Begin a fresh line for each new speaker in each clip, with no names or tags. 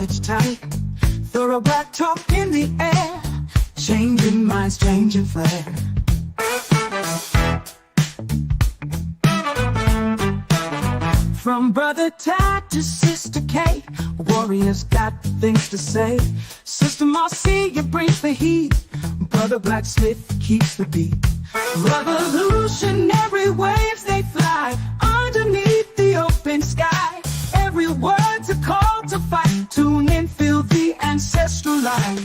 knowledge tight. Thorough black talk in the air, changing minds, changing flair. From Brother Tad to Sister K, warriors got things to say. Sister Marcia brings the heat, Brother Blacksmith keeps the beat. Revolutionary waves they fly underneath the open sky. Every word's a call to fight. Tune in, feel the ancestral light.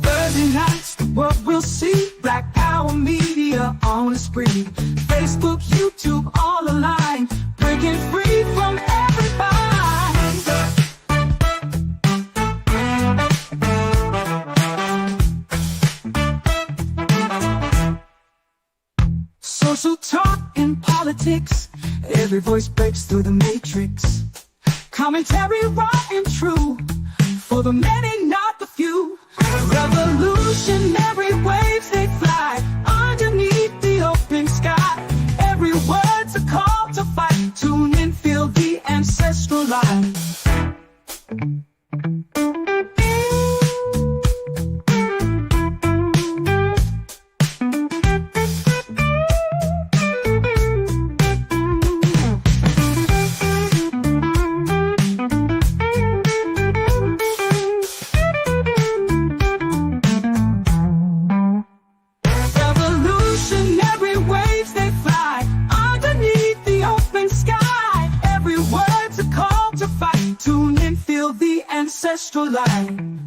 Thursday nights, the world will see Black Power Media on the spree. Facebook, YouTube, all aligned, breaking free from every bind. Social talk and politics, every voice breaks through the matrix. Commentary raw and true, for the many, not the few. Revolutionary waves they fly underneath the open sky. Every word's a call to fight. Tune in, feel the ancestral light. Ancestral line.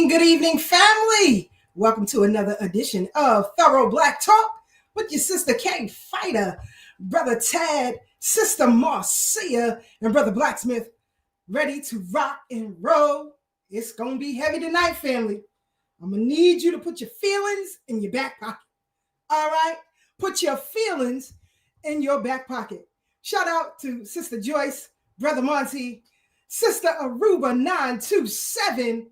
Good evening, family. Welcome to another edition of Thorough Black Talk with your sister K Fighter, Brother Tad, Sister Marcia, and Brother Blacksmith, ready to rock and roll. It's going to be heavy tonight, family. I'm going to need you to put your feelings in your back pocket. All right? Put your feelings in your back pocket. Shout out to Sister Joyce, Brother Monty, Sister Aruba 927,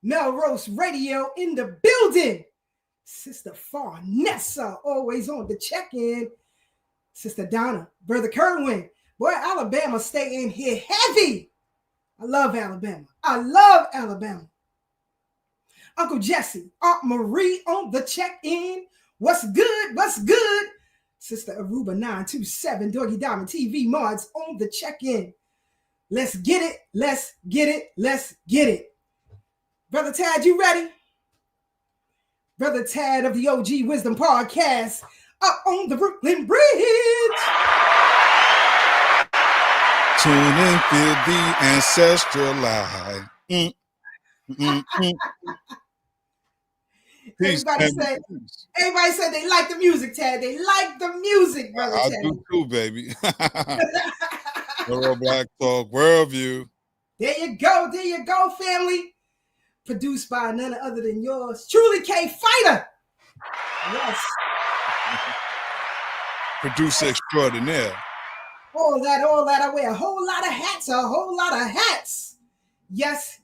Melrose Radio in the building. Sister Farnessa, always on the check-in. Sister Donna, Brother Kerwin. Boy, Alabama stay in here heavy. I love Alabama. Uncle Jesse, Aunt Marie on the check-in. What's good? Sister Aruba 927, Doggy Diamond TV mods on the check-in. Let's get it. Brother Tad, you ready? Brother Tad of the OG Wisdom Podcast up on the Brooklyn Bridge.
Tune in, feel the ancestral light. Peace, family.
Everybody said they like the music, Tad. They like the music, brother.
I
Tad.
do too, baby. Thorough Black Talk, Worldview.
There you go, family. Produced by none other than yours, truly, K Fighter. Yes.
Producer extraordinaire.
All that. I wear a whole lot of hats. Yes.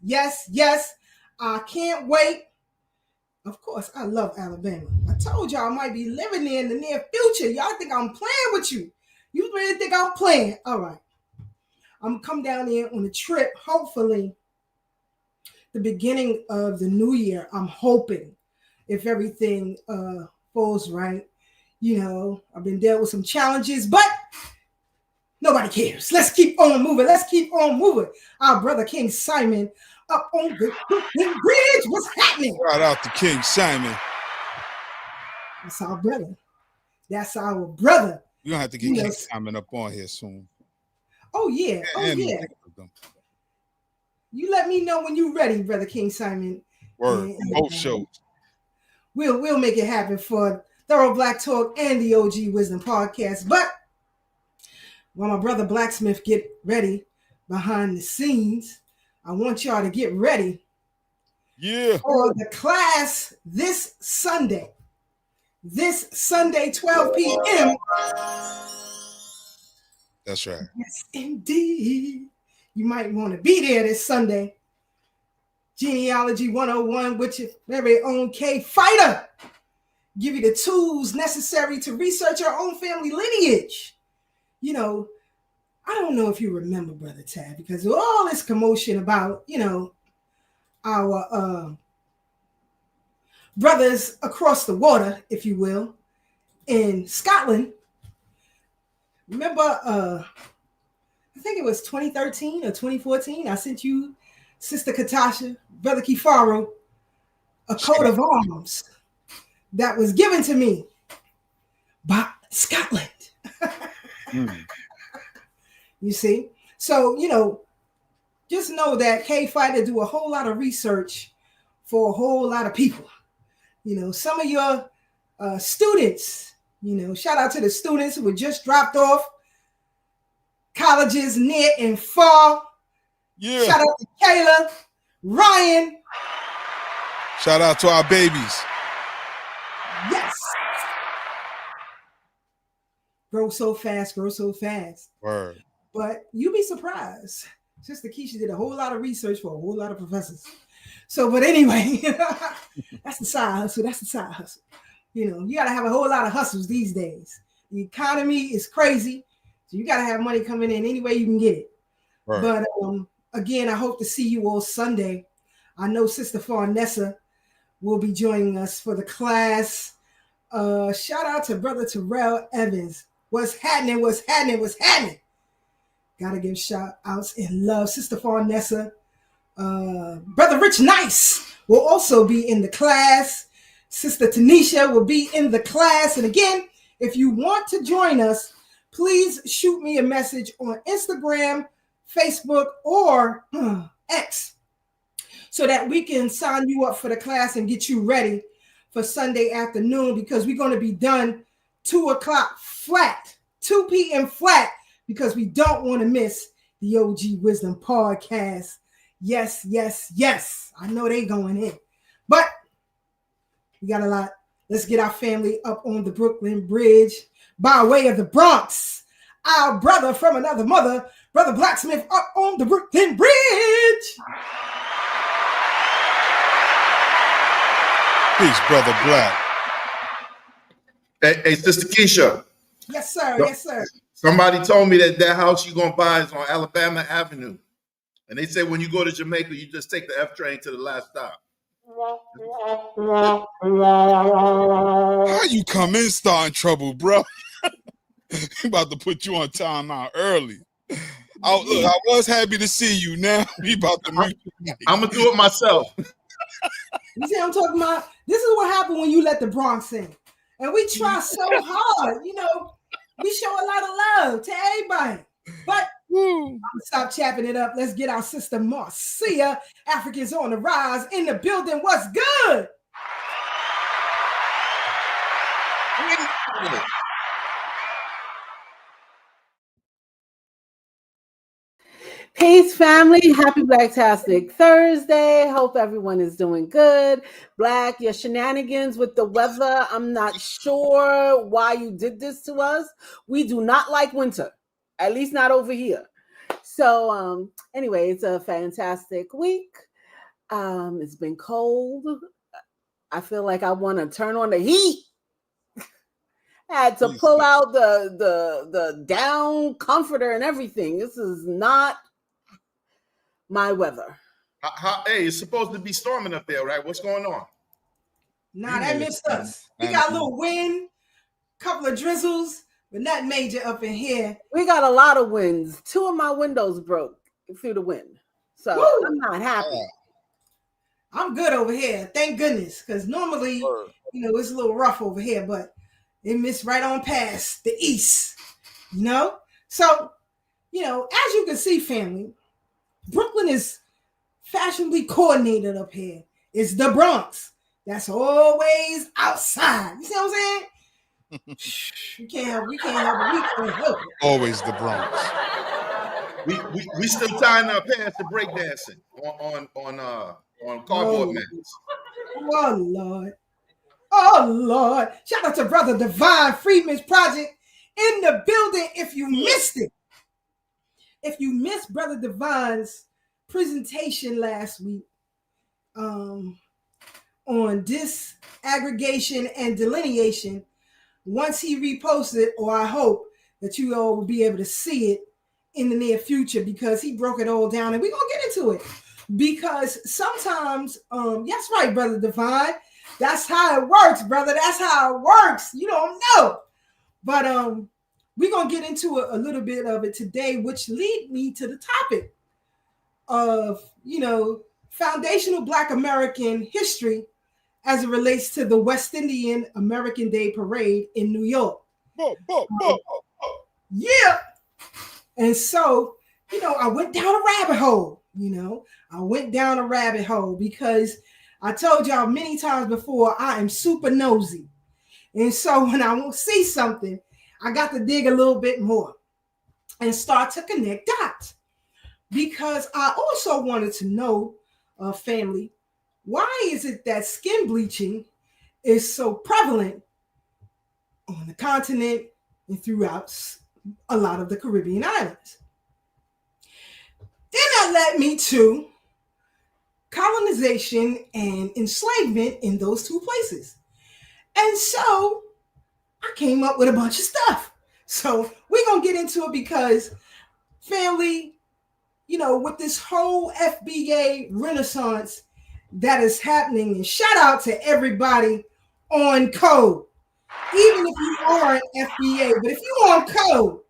I can't wait. Of course, I love Alabama. I told y'all I might be living there in the near future. Y'all think I'm playing with you. You really think I'm playing? All right. I'm going to come down there on a trip, hopefully, the beginning of the new year. I'm hoping, if everything falls right. You know, I've been dealt with some challenges, but nobody cares. Let's keep on moving. Our brother King Simon up on the Brooklyn Bridge. What's happening?
Shout out to King Simon.
That's our brother. You're going
to have to get King Simon up on here soon.
Oh, yeah. You let me know when you're ready, brother King Simon.
Word. Both shows.
We'll make it happen for Thorough Black Talk and the OG Wisdom Podcast. But while my brother Blacksmith get ready behind the scenes, I want y'all to get ready for the class this Sunday. 12 p.m.
That's right.
Yes, indeed. You might want to be there this Sunday. Genealogy 101 with your very own K Fighter. Give you the tools necessary to research your own family lineage. You know, I don't know if you remember, Brother Tad, because all this commotion about, our brothers across the water, if you will, in Scotland. Remember, I think it was 2013 or 2014, I sent you, Sister Katasha, Brother Kifaro, a coat of arms that was given to me by Scotland. You see? So, just know that K Fighter do a whole lot of research for a whole lot of people. Some of your students, shout out to the students who were just dropped off colleges near and far.
Yeah.
Shout out to Kayla, Ryan.
Shout out to our babies.
Yes. Grow so fast.
Word.
But you'll be surprised. Sister Keisha did a whole lot of research for a whole lot of professors. But anyway, that's the side hustle. You got to have a whole lot of hustles these days. The economy is crazy. So you got to have money coming in any way you can get it. Right. But again, I hope to see you all Sunday. I know Sister Farnessa will be joining us for the class. Shout out to Brother Terrell Evans. What's happening? Gotta give shout outs and love. Sister Farnessa. Brother Rich Nice will also be in the class. Sister Tanisha will be in the class. And again, if you want to join us, please shoot me a message on Instagram, Facebook, or X so that we can sign you up for the class and get you ready for Sunday afternoon, because we're going to be done 2 o'clock flat, 2 p.m. flat, because we don't want to miss the OG Wisdom Podcast. Yes. I know they going in. But we got a lot. Let's get our family up on the Brooklyn Bridge by way of the Bronx. Our brother from another mother, Brother Blacksmith, up on the Brooklyn Bridge.
Peace, Brother Black.
Hey, Sister Keisha.
Yes, sir.
Somebody told me that house you're going to buy is on Alabama Avenue. And they say when you go to Jamaica, you just take the F train to the last stop.
How you come in starting trouble, bro? I'm about to put you on timeout early. I was happy to see you. Now we about to mute you.
I'm going to do it myself.
You see what I'm talking about? This is what happened when you let the Bronx in. And we try so hard. We show a lot of love to everybody. But I'm gonna stop chapping it up. Let's get our sister Marcia, Africans on the Rise, in the building. What's good?
Peace, family. Happy Blacktastic Thursday. Hope everyone is doing good. Black, your shenanigans with the weather. I'm not sure why you did this to us. We do not like winter, at least not over here. So, anyway, it's a fantastic week. It's been cold. I feel like I want to turn on the heat. Had to pull out the down comforter and everything. This is not my weather.
Hey, it's supposed to be storming up there, right? What's going on?
Nah, that missed us. We got a little wind, couple of drizzles, but not major up in here.
We got a lot of winds. 2 of my windows broke through the wind. So woo! I'm not happy.
I'm good over here. Thank goodness. Because normally, it's a little rough over here, but it missed right on past the east. So, as you can see, family, Brooklyn is fashionably coordinated up here. It's the Bronx. That's always outside. You see what I'm saying? We can't help it.
Always the Bronx.
We still tying our pants to breakdancing on cardboard mats.
Oh Lord. Shout out to Brother Divine Freeman's Project in the building. If you missed it, if you missed Brother Divine's presentation last week on disaggregation and delineation, once he reposted, or I hope that you all will be able to see it in the near future, because he broke it all down, and we're gonna get into it. Because sometimes, that's right, Brother Divine. That's how it works, brother. That's how it works. You don't know. But we're going to get into a little bit of it today, which lead me to the topic of, foundational Black American history as it relates to the West Indian American Day Parade in New York. Yeah. And so, I went down a rabbit hole, because I told y'all many times before, I am super nosy. And so when I won't see something, I got to dig a little bit more and start to connect dots. Because I also wanted to know, family, why is it that skin bleaching is so prevalent on the continent and throughout a lot of the Caribbean islands? Then that led me to colonization and enslavement in those 2 places. And so I came up with a bunch of stuff. So we're going to get into it because, family, with this whole FBA renaissance that is happening, and shout out to everybody on code. Even if you aren't FBA, but if you're on code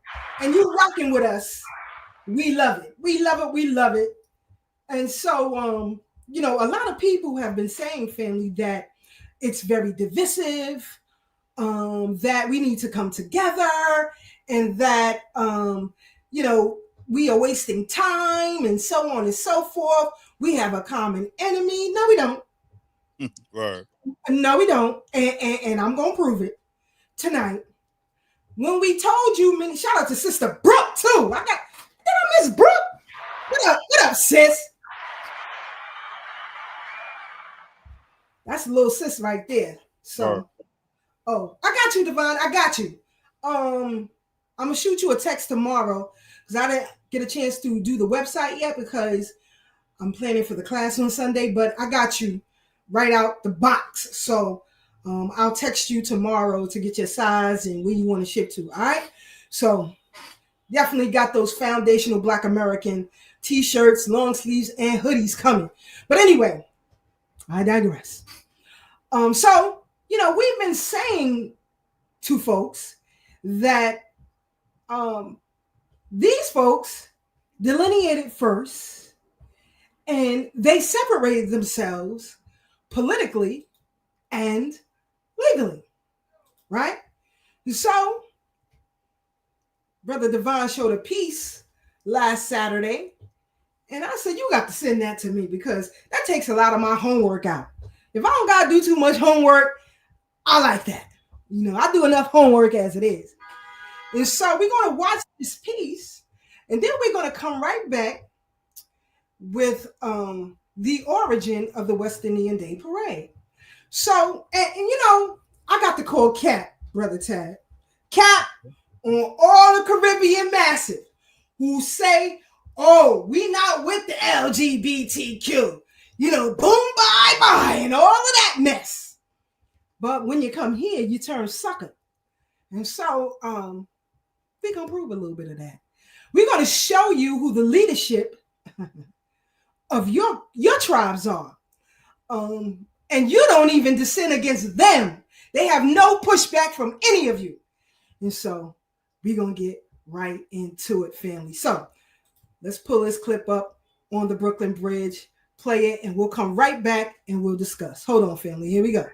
and you're rocking with us, we love it. We love it. We love it. And so, a lot of people have been saying, family, that it's very divisive, that we need to come together, and that, we are wasting time, and so on and so forth. We have a common enemy. No, we don't.
Right.
No, we don't. And I'm going to prove it tonight. When we told you, shout out to Sister Brooke, too. I Miss Brooke. What up, sis? That's a little sis right there. So, I got you, Divine. I got you. I'm gonna shoot you a text tomorrow because I didn't get a chance to do the website yet because I'm planning for the class on Sunday. But I got you right out the box. So I'll text you tomorrow to get your size and where you want to ship to. All right. So definitely got those foundational Black American t-shirts, long sleeves, and hoodies coming. But anyway, I digress. So, we've been saying to folks that these folks delineated first and they separated themselves politically and legally, right? So, Brother Devon showed a piece last Saturday, and I said, you got to send that to me because that takes a lot of my homework out. If I don't got to do too much homework, I like that. You know, I do enough homework as it is. And so we're going to watch this piece, and then we're going to come right back with the origin of the West Indian Day Parade. So, and you know, I got to call Cap, Brother Tad. Cap on all the Caribbean massive who say, oh, we not with the LGBTQ. You know, boom, bye, and all of that mess. But when you come here, you turn sucker. And so we're going to prove a little bit of that. We're going to show you who the leadership of your tribes are. And you don't even descend against them. They have no pushback from any of you. And so we're going to get right into it, family. So let's pull this clip up on the Brooklyn Bridge, play it, and we'll come right back and we'll discuss. Hold on, family. Here we go.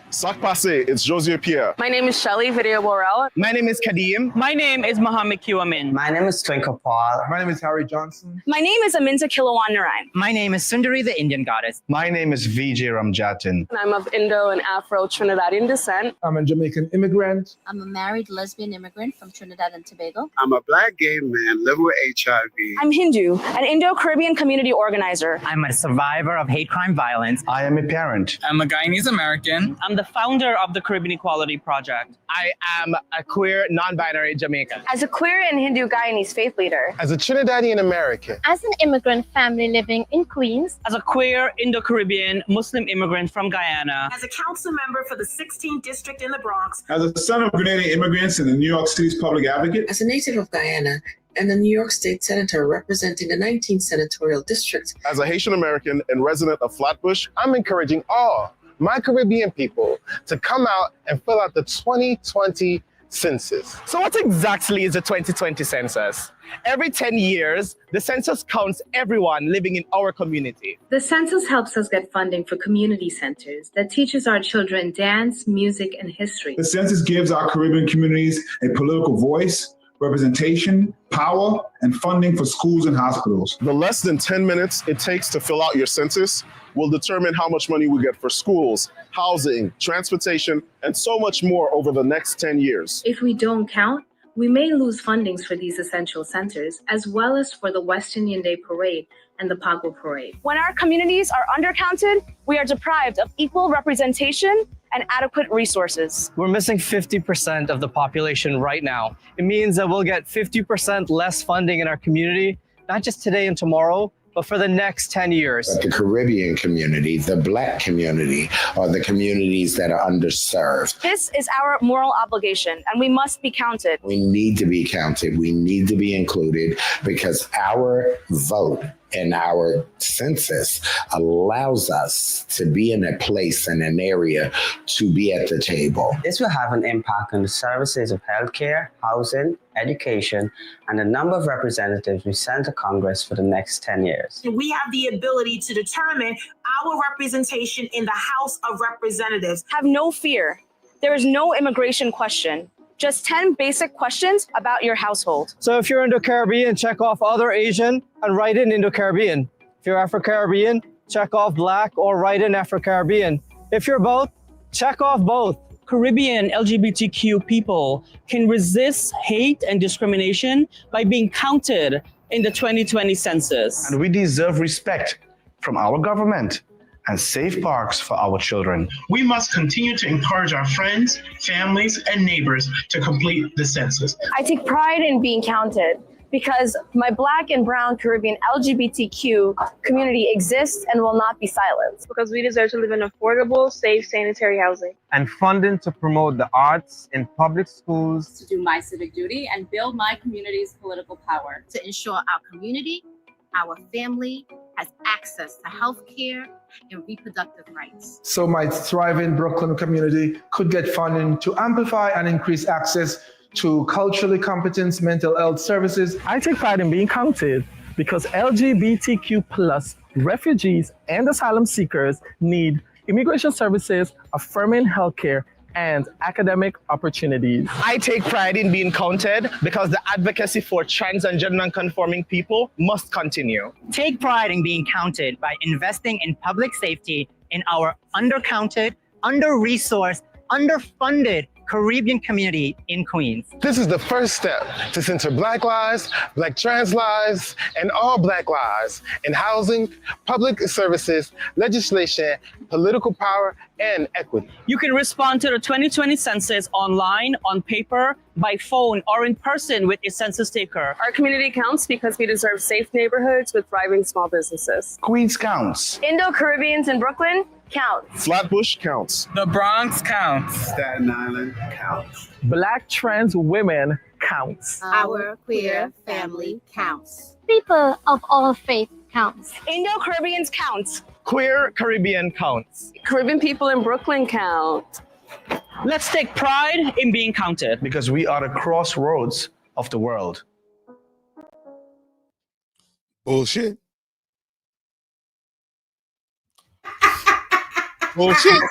Sac Passe, it's Josie Pierre.
My name is Shelly Video Borrell.
My name is Kadim.
My name is Mohammed Kiwamin.
My name is Twinkle Paul.
My name is Harry Johnson.
My name is Aminta Kilawan Narayan.
My name is Sundari, the Indian goddess.
My name is Vijay Ramjatin.
And I'm of Indo and Afro Trinidadian descent.
I'm a Jamaican immigrant.
I'm a married lesbian immigrant from Trinidad and Tobago.
I'm a Black gay man living with HIV.
I'm Hindu, an Indo-Caribbean community organizer.
I'm a survivor of hate crime violence.
I am a parent.
I'm a Guyanese American. I'm the founder of the Caribbean Equality Project.
I am a queer, non-binary Jamaican.
As a queer and Hindu Guyanese faith leader.
As a Trinidadian American.
As an immigrant family living in Queens.
As a queer, Indo-Caribbean, Muslim immigrant from Guyana.
As a council member for the 16th district in the Bronx.
As a son of Grenadian immigrants and the New York City's public advocate.
As a native of Guyana and a New York State Senator representing the 19th Senatorial District.
As a Haitian American and resident of Flatbush, I'm encouraging all my Caribbean people to come out and fill out the 2020 census.
So what exactly is the 2020 census? Every 10 years, the census counts everyone living in our community.
The census helps us get funding for community centers that teaches our children dance, music, and history.
The census gives our Caribbean communities a political voice, representation, power, and funding for schools and hospitals.
The less than 10 minutes it takes to fill out your census will determine how much money we get for schools, housing, transportation, and so much more over the next 10 years.
If we don't count, we may lose fundings for these essential centers, as well as for the West Indian Day Parade and the Pagua Parade.
When our communities are undercounted, we are deprived of equal representation and adequate resources.
We're missing 50% of the population right now. It means that we'll get 50% less funding in our community, not just today and tomorrow, but for the next 10 years.
The Caribbean community, the Black community, are the communities that are underserved.
This is our moral obligation, and we must be counted.
We need to be counted. We need to be included because our vote and our census allows us to be in a place and an area to be at the table.
This will have an impact on the services of healthcare, housing, education, and the number of representatives we send to Congress for the next 10 years.
We have the ability to determine our representation in the House of Representatives.
Have no fear. There is no immigration question. Just 10 basic questions about your household.
So if you're Indo-Caribbean, check off other Asian and write in Indo-Caribbean. If you're Afro-Caribbean, check off Black or write in Afro-Caribbean. If you're both, check off both. Caribbean LGBTQ people can resist hate and discrimination by being counted in the 2020 census.
And we deserve respect from our government and safe parks for our children.
We must continue to encourage our friends, families, and neighbors to complete the census.
I take pride in being counted because my Black and Brown Caribbean LGBTQ community exists and will not be silenced.
Because we deserve to live in affordable, safe, sanitary housing.
And funding to promote the arts in public schools.
To do my civic duty and build my community's political power.
To ensure our community, our family, has access to health care and reproductive rights.
So my thriving Brooklyn community could get funding to amplify and increase access to culturally competent mental health services.
I take pride in being counted because LGBTQ plus refugees and asylum seekers need immigration services, affirming healthcare, and academic opportunities.
I take pride in being counted because the advocacy for trans and gender non-conforming people must continue.
Take pride in being counted by investing in public safety in our undercounted, under-resourced, underfunded Caribbean community in Queens.
This is the first step to center Black lives, Black trans lives, and all Black lives in housing, public services, legislation, political power, and equity.
You can respond to the 2020 census online, on paper, by phone, or in person with a census taker.
Our community counts because we deserve safe neighborhoods with thriving small businesses.
Queens counts.
Indo-Caribbeans in Brooklyn counts.
Flatbush counts.
The Bronx counts.
Staten Island counts.
Black trans women counts.
Our queer family counts.
People of all faith counts.
Indo-Caribbeans counts.
Queer Caribbean counts.
Caribbean people in Brooklyn count.
Let's take pride in being counted.
Because we are the crossroads of the world.
Bullshit. Bullshit.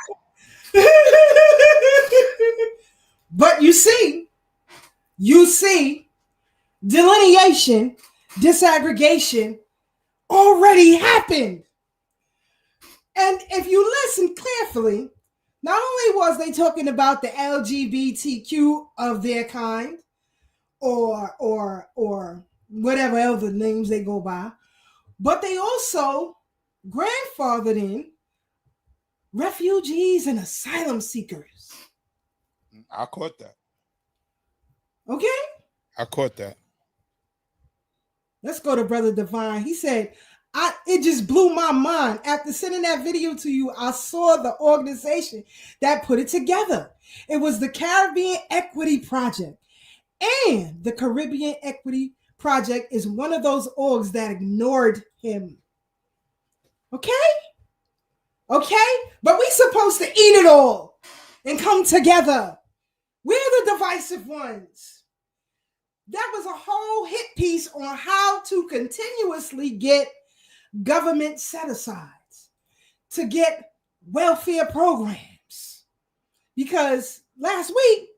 But you see, delineation, disaggregation already happened. And if you listen carefully, not only was they talking about the LGBTQ of their kind, or whatever other names they go by, but they also grandfathered in refugees and asylum seekers.
I caught that.
Okay?
I caught that.
Let's go to Brother Divine. He said, it just blew my mind. After sending that video to you, I saw the organization that put it together. It was the Caribbean Equity Project. And the Caribbean Equity Project is one of those orgs that ignored him. Okay? But we supposed to eat it all and come together. We're the divisive ones. That was a whole hit piece on how to continuously get government set-asides, to get welfare programs. Because last week,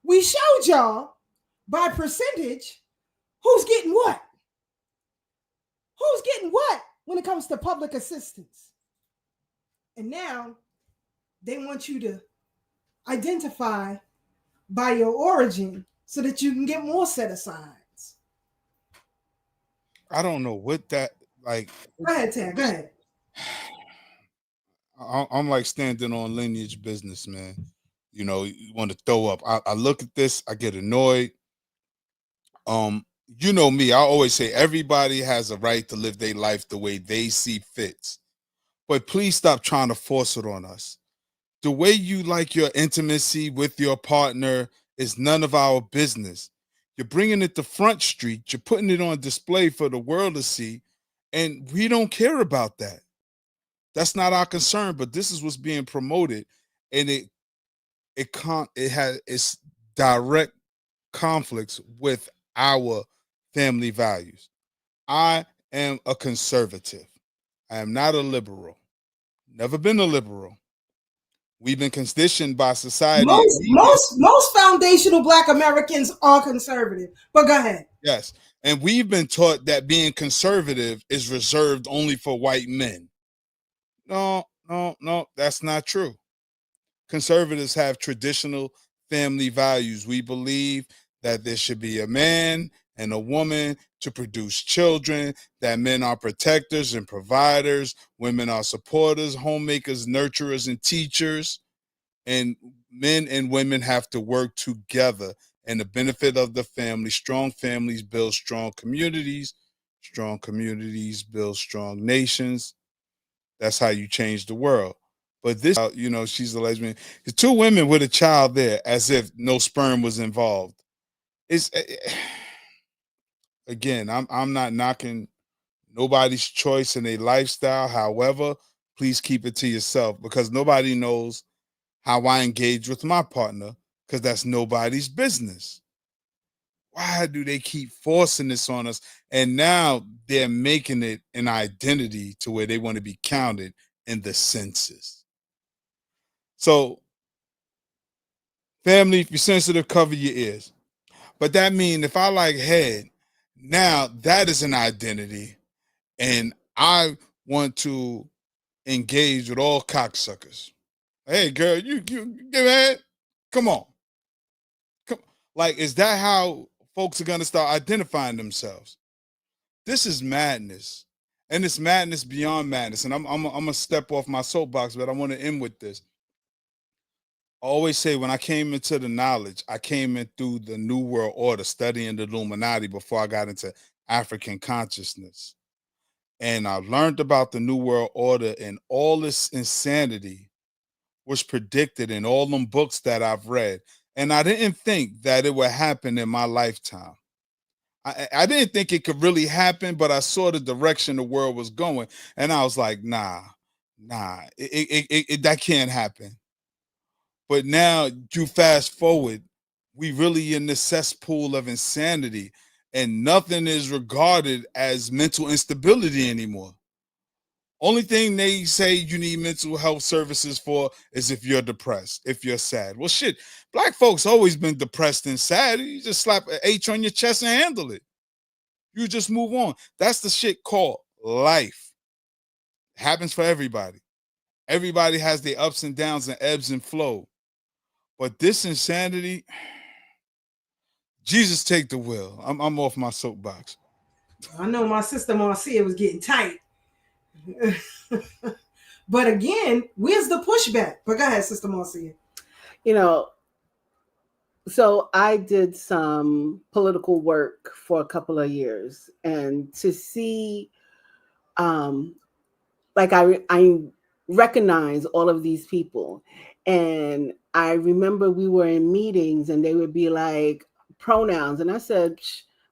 we showed y'all by percentage who's getting what. Who's getting what when it comes to public assistance. And now they want you to identify by your origin so that you can get more set-asides.
I don't know what that, like.
Go ahead, Tad. Go ahead.
I'm like standing on lineage business, man. You know, you want to throw up. I look at this, I get annoyed. You know me, I always say everybody has a right to live their life the way they see fits. But please stop trying to force it on us. The way you like your intimacy with your partner is none of our business. You're bringing it to Front Street. You're putting it on display for the world to see. And we don't care about that. That's not our concern, but this is what's being promoted. And it has its direct conflicts with our family values. I am a conservative. I am not a liberal. Never been a liberal. We've been conditioned by society.
Most foundational Black Americans are conservative. But go ahead.
Yes. And we've been taught that being conservative is reserved only for white men. No, that's not true. Conservatives have traditional family values. We believe that there should be a man and a woman to produce children, that men are protectors and providers, women are supporters, homemakers, nurturers, and teachers, and men and women have to work together and the benefit of the family. Strong families build strong communities build strong nations. That's how you change the world. But this, you know, she's a lesbian. The two women with a child there, as if no sperm was involved. It's again, I'm not knocking nobody's choice in their lifestyle. However, please keep it to yourself, because nobody knows how I engage with my partner, because that's nobody's business. Why do they keep forcing this on us? And now they're making it an identity to where they want to be counted in the census. So, family, if you're sensitive, cover your ears. But that means if I like head, now that is an identity, and I want to engage with all cocksuckers. Hey, girl, you man, come on. Like, is that how folks are gonna start identifying themselves? This is madness, and it's madness beyond madness. And I'm gonna step off my soapbox, but I want to end with this. I always say when I came into the knowledge, I came in through the New World Order, studying the Illuminati before I got into African consciousness. And I learned about the New World Order, and all this insanity was predicted in all them books that I've read. And I didn't think that it would happen in my lifetime. I didn't think it could really happen, but I saw the direction the world was going. And I was like, nah, that can't happen. But now you fast forward, we really in this cesspool of insanity, and nothing is regarded as mental instability anymore. Only thing they say you need mental health services for is if you're depressed, if you're sad. Well, shit, black folks always been depressed and sad. You just slap an H on your chest and handle it. You just move on. That's the shit called life. It happens for everybody. Everybody has their ups and downs and ebbs and flow. But this insanity, Jesus take the wheel. I'm off my soapbox.
I know my sister Marcia was getting tight. But again, where's the pushback? But go ahead, Sister Marcia.
You know, so I did some political work for a couple of years, and to see, like I recognize all of these people, and I remember we were in meetings, and they would be like pronouns, and I said,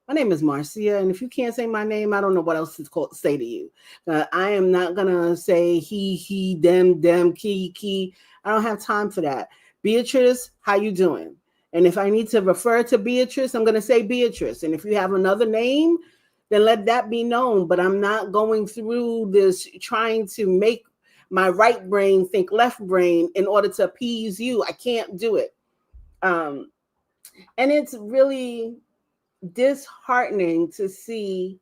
my name is Marcia, and if you can't say my name, I don't know what else to say to you. I am not gonna say he, them, key. I don't have time for that. Beatrice, how you doing? And if I need to refer to Beatrice, I'm gonna say Beatrice. And if you have another name, then let that be known. But I'm not going through this trying to make my right brain think left brain in order to appease you. I can't do it. And it's really disheartening to see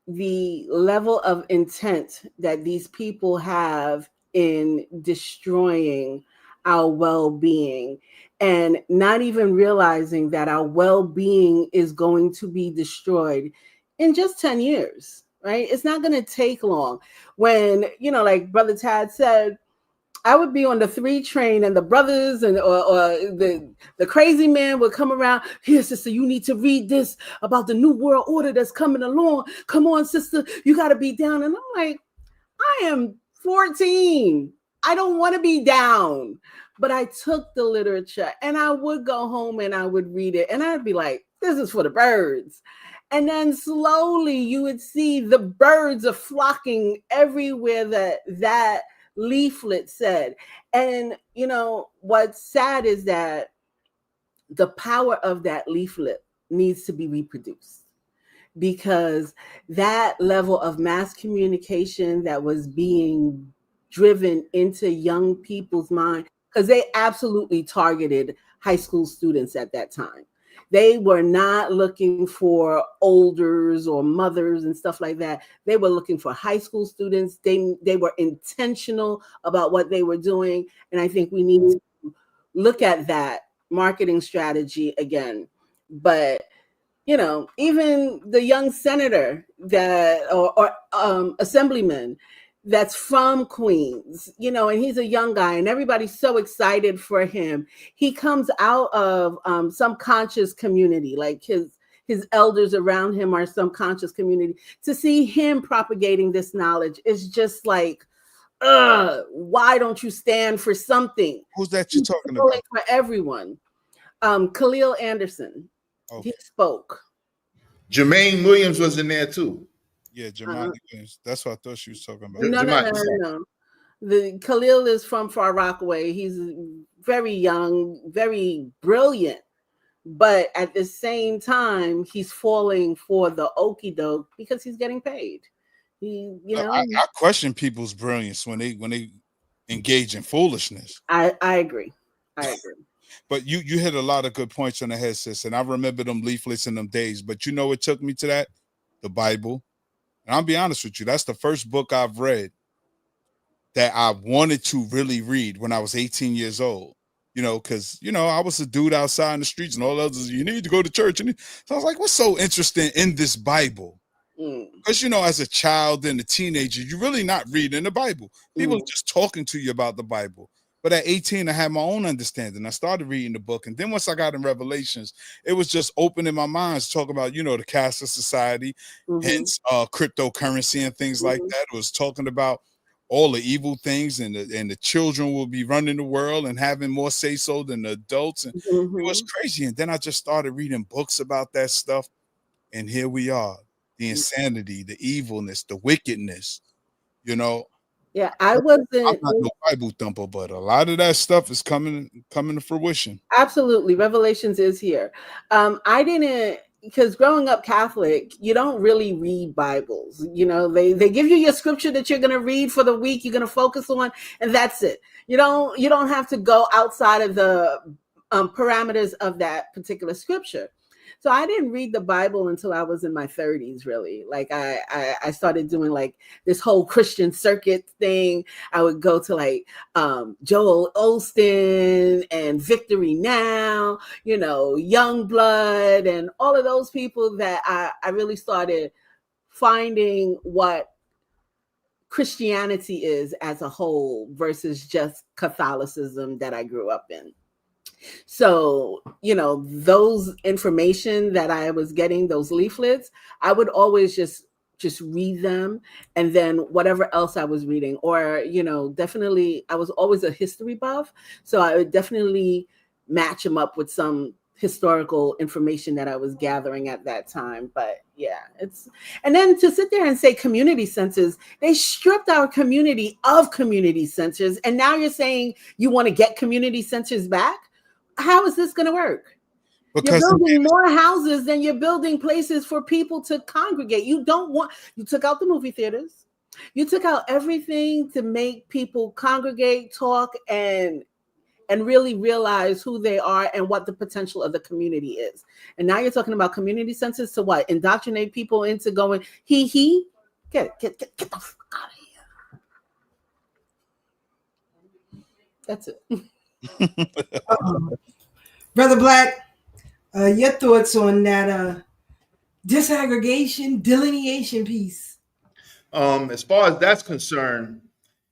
the level of intent that these people have in destroying our well-being, and not even realizing that our well-being is going to be destroyed in just 10 years, right? It's not going to take long. When, like Brother Tad said, I would be on the 3 train, and the brothers and or the crazy man would come around. Here, sister, you need to read this about the New World Order that's coming along. Come on, sister, you got to be down. And I'm like, I am 14. I don't want to be down. But I took the literature, and I would go home and I would read it, and I'd be like, this is for the birds. And then slowly you would see the birds are flocking everywhere that leaflet said. And what's sad is that the power of that leaflet needs to be reproduced, because that level of mass communication that was being driven into young people's mind, because they absolutely targeted high school students at that time. They were not looking for elders or mothers and stuff like that. They were looking for high school students. They were intentional about what they were doing. And I think we need to look at that marketing strategy again. But, even the young senator or assemblyman that's from Queens, and he's a young guy, and everybody's so excited for him. He comes out of some conscious community, like his elders around him are some conscious community. To see him propagating this knowledge is just like, why don't you stand for something?
Who's that you're talking about?
For everyone. Khalil Anderson. Okay. He spoke.
Jermaine Williams was in there too.
Yeah, Jermaine Williams. That's what I thought she was talking about.
No. The Khalil is from Far Rockaway. He's very young, very brilliant, but at the same time, he's falling for the okie doke because he's getting paid. I
question people's brilliance when they engage in foolishness.
I agree.
But you hit a lot of good points on the head, sis, and I remember them leaflets in them days. But what took me to that? The Bible. And I'll be honest with you, that's the first book I've read that I wanted to really read when I was 18 years old. You know, because, you know, I was a dude outside in the streets and all others, you need to go to church. And so I was like, what's so interesting in this Bible? Because, you know, as a child and a teenager, you're really not reading the Bible. People are just talking to you about the Bible. But at 18, I had my own understanding. I started reading the book. And then once I got in Revelations, it was just opening my mind to talk about, you know, the caste of society, hence cryptocurrency and things like that. It was talking about all the evil things, and the children will be running the world and having more say so than the adults. And it was crazy. And then I just started reading books about that stuff. And here we are, the insanity, the evilness, the wickedness, you know.
Yeah, I wasn't.
I'm not no Bible thumper, but a lot of that stuff is coming to fruition.
Absolutely. Revelations is here. I didn't, because growing up Catholic, you don't really read Bibles. You know, they give you your scripture that you're going to read for the week, you're going to focus on, and that's it. You don't have to go outside of the parameters of that particular scripture. So I didn't read the Bible until I was in my 30s, really. Like I started doing like this whole Christian circuit thing. I would go to like Joel Osteen and Victory Now, you know, Youngblood, and all of those people that I really started finding what Christianity is as a whole versus just Catholicism that I grew up in. So, you know, those information that I was getting, those leaflets, I would always just read them, and then whatever else I was reading, or, you know, definitely I was always a history buff. So I would definitely match them up with some historical information that I was gathering at that time. But yeah, and then to sit there and say community centers, they stripped our community of community centers. And now you're saying you want to get community centers back? How is this going to work? Because you're building more houses than you're building places for people to congregate. You took out the movie theaters. You took out everything to make people congregate, talk, and really realize who they are and what the potential of the community is. And now you're talking about community centers to what? Indoctrinate people into going, get the fuck out of here. That's it.
Brother Black, your thoughts on that disaggregation, delineation piece?
As far as that's concerned,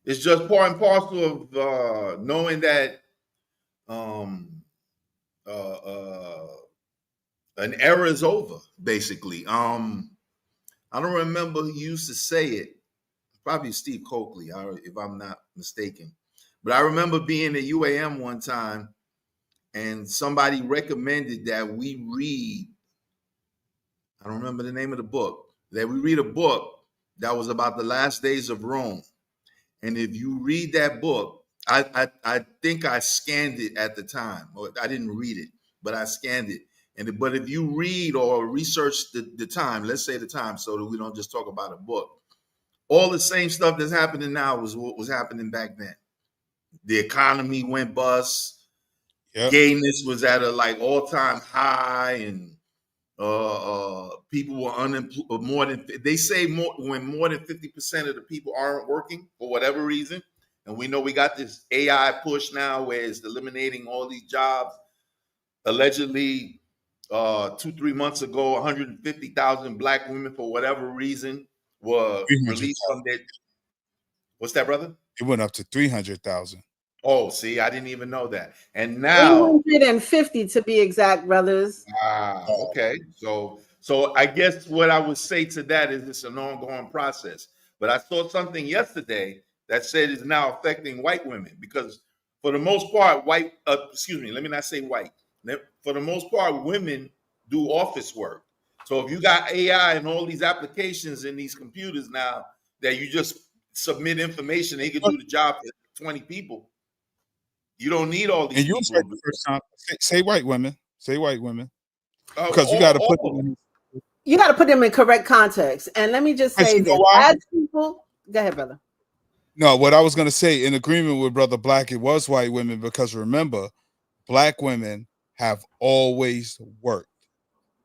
it's just part and parcel of knowing that an era is over, basically. I don't remember who used to say it. Probably Steve Coakley, if I'm not mistaken. But I remember being at UAM one time, and somebody recommended that we read, I don't remember the name of the book, that we read a book that was about the last days of Rome. And if you read that book, I think I scanned it at the time, or I didn't read it, but I scanned it. But if you read or research the time, let's say the time, so that we don't just talk about a book, all the same stuff that's happening now was what was happening back then. The economy went bust. Yep. Gayness was at a like all-time high, and people were unemployed. When more than 50% of the people aren't working for whatever reason, and we know we got this AI push now where it's eliminating all these jobs. Allegedly, 2-3 months ago, 150,000 Black women, for whatever reason, were released from their. What's that, brother?
It went up to 300,000.
Oh, see, I didn't even know that. And now
350 to be exact, brothers.
Okay. So I guess what I would say to that is it's an ongoing process. But I saw something yesterday that said it's now affecting white women, because for the most part, let me not say white. For the most part, women do office work. So if you got AI and all these applications in these computers now that you just submit information, they can do the job for 20 people. You don't need all these.
And you
people.
the first time say white women. Say white women. Because you got to put them in.
You got to put them in correct context. And let me just say this: as people, go ahead, brother.
No, what I was going to say, in agreement with Brother Black, it was white women, because remember, Black women have always worked.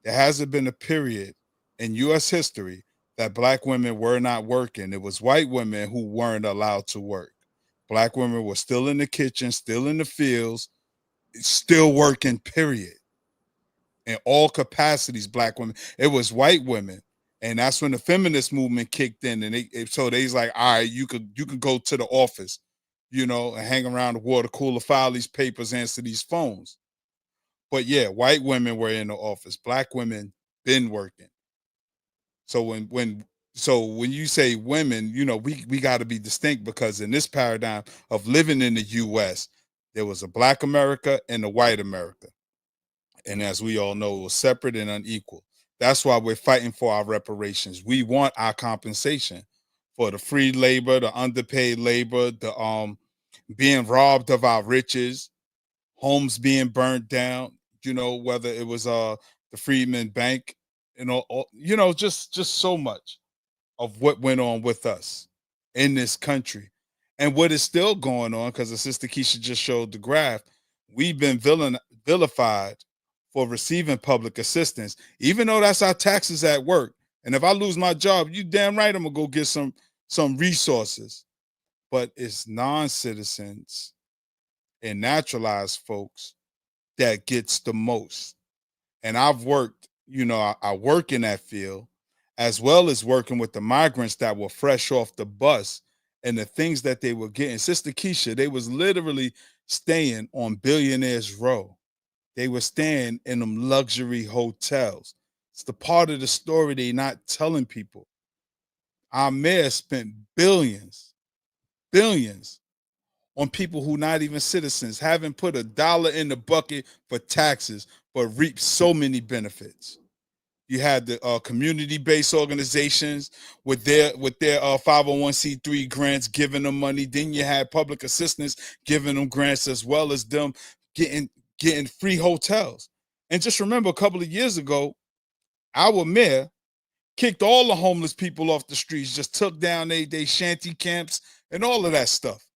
There hasn't been a period in U.S. history that Black women were not working. It was white women who weren't allowed to work. Black women were still in the kitchen, still in the fields, still working, period. In all capacities, Black women. It was white women. And that's when the feminist movement kicked in. And so they's like, all right, you could go to the office, you know, and hang around the water cooler, file these papers, answer these phones. But yeah, white women were in the office. Black women been working. So when you say women, you know, we got to be distinct, because in this paradigm of living in the US, there was a Black America and a white America. And as we all know, it was separate and unequal. That's why we're fighting for our reparations. We want our compensation for the free labor, the underpaid labor, the being robbed of our riches, homes being burnt down, you know, whether it was the Freedmen Bank, you know, just so much of what went on with us in this country. And what is still going on, because the Sister Keisha just showed the graph, we've been vilified for receiving public assistance, even though that's our taxes at work. And if I lose my job, you damn right I'm gonna go get some resources. But it's non-citizens and naturalized folks that gets the most. And I've worked, you know, I work in that field, as well as working with the migrants that were fresh off the bus, and the things that they were getting. Sister Keisha, they was literally staying on Billionaires Row. They were staying in them luxury hotels. It's the part of the story they not telling people. Our mayor spent billions on people who not even citizens, haven't put $1 in the bucket for taxes, but reaped so many benefits. You had the community-based organizations with their 501c3 grants giving them money. Then you had public assistance giving them grants, as well as them getting free hotels. And just remember, a couple of years ago, our mayor kicked all the homeless people off the streets, just took down they shanty camps and all of that stuff,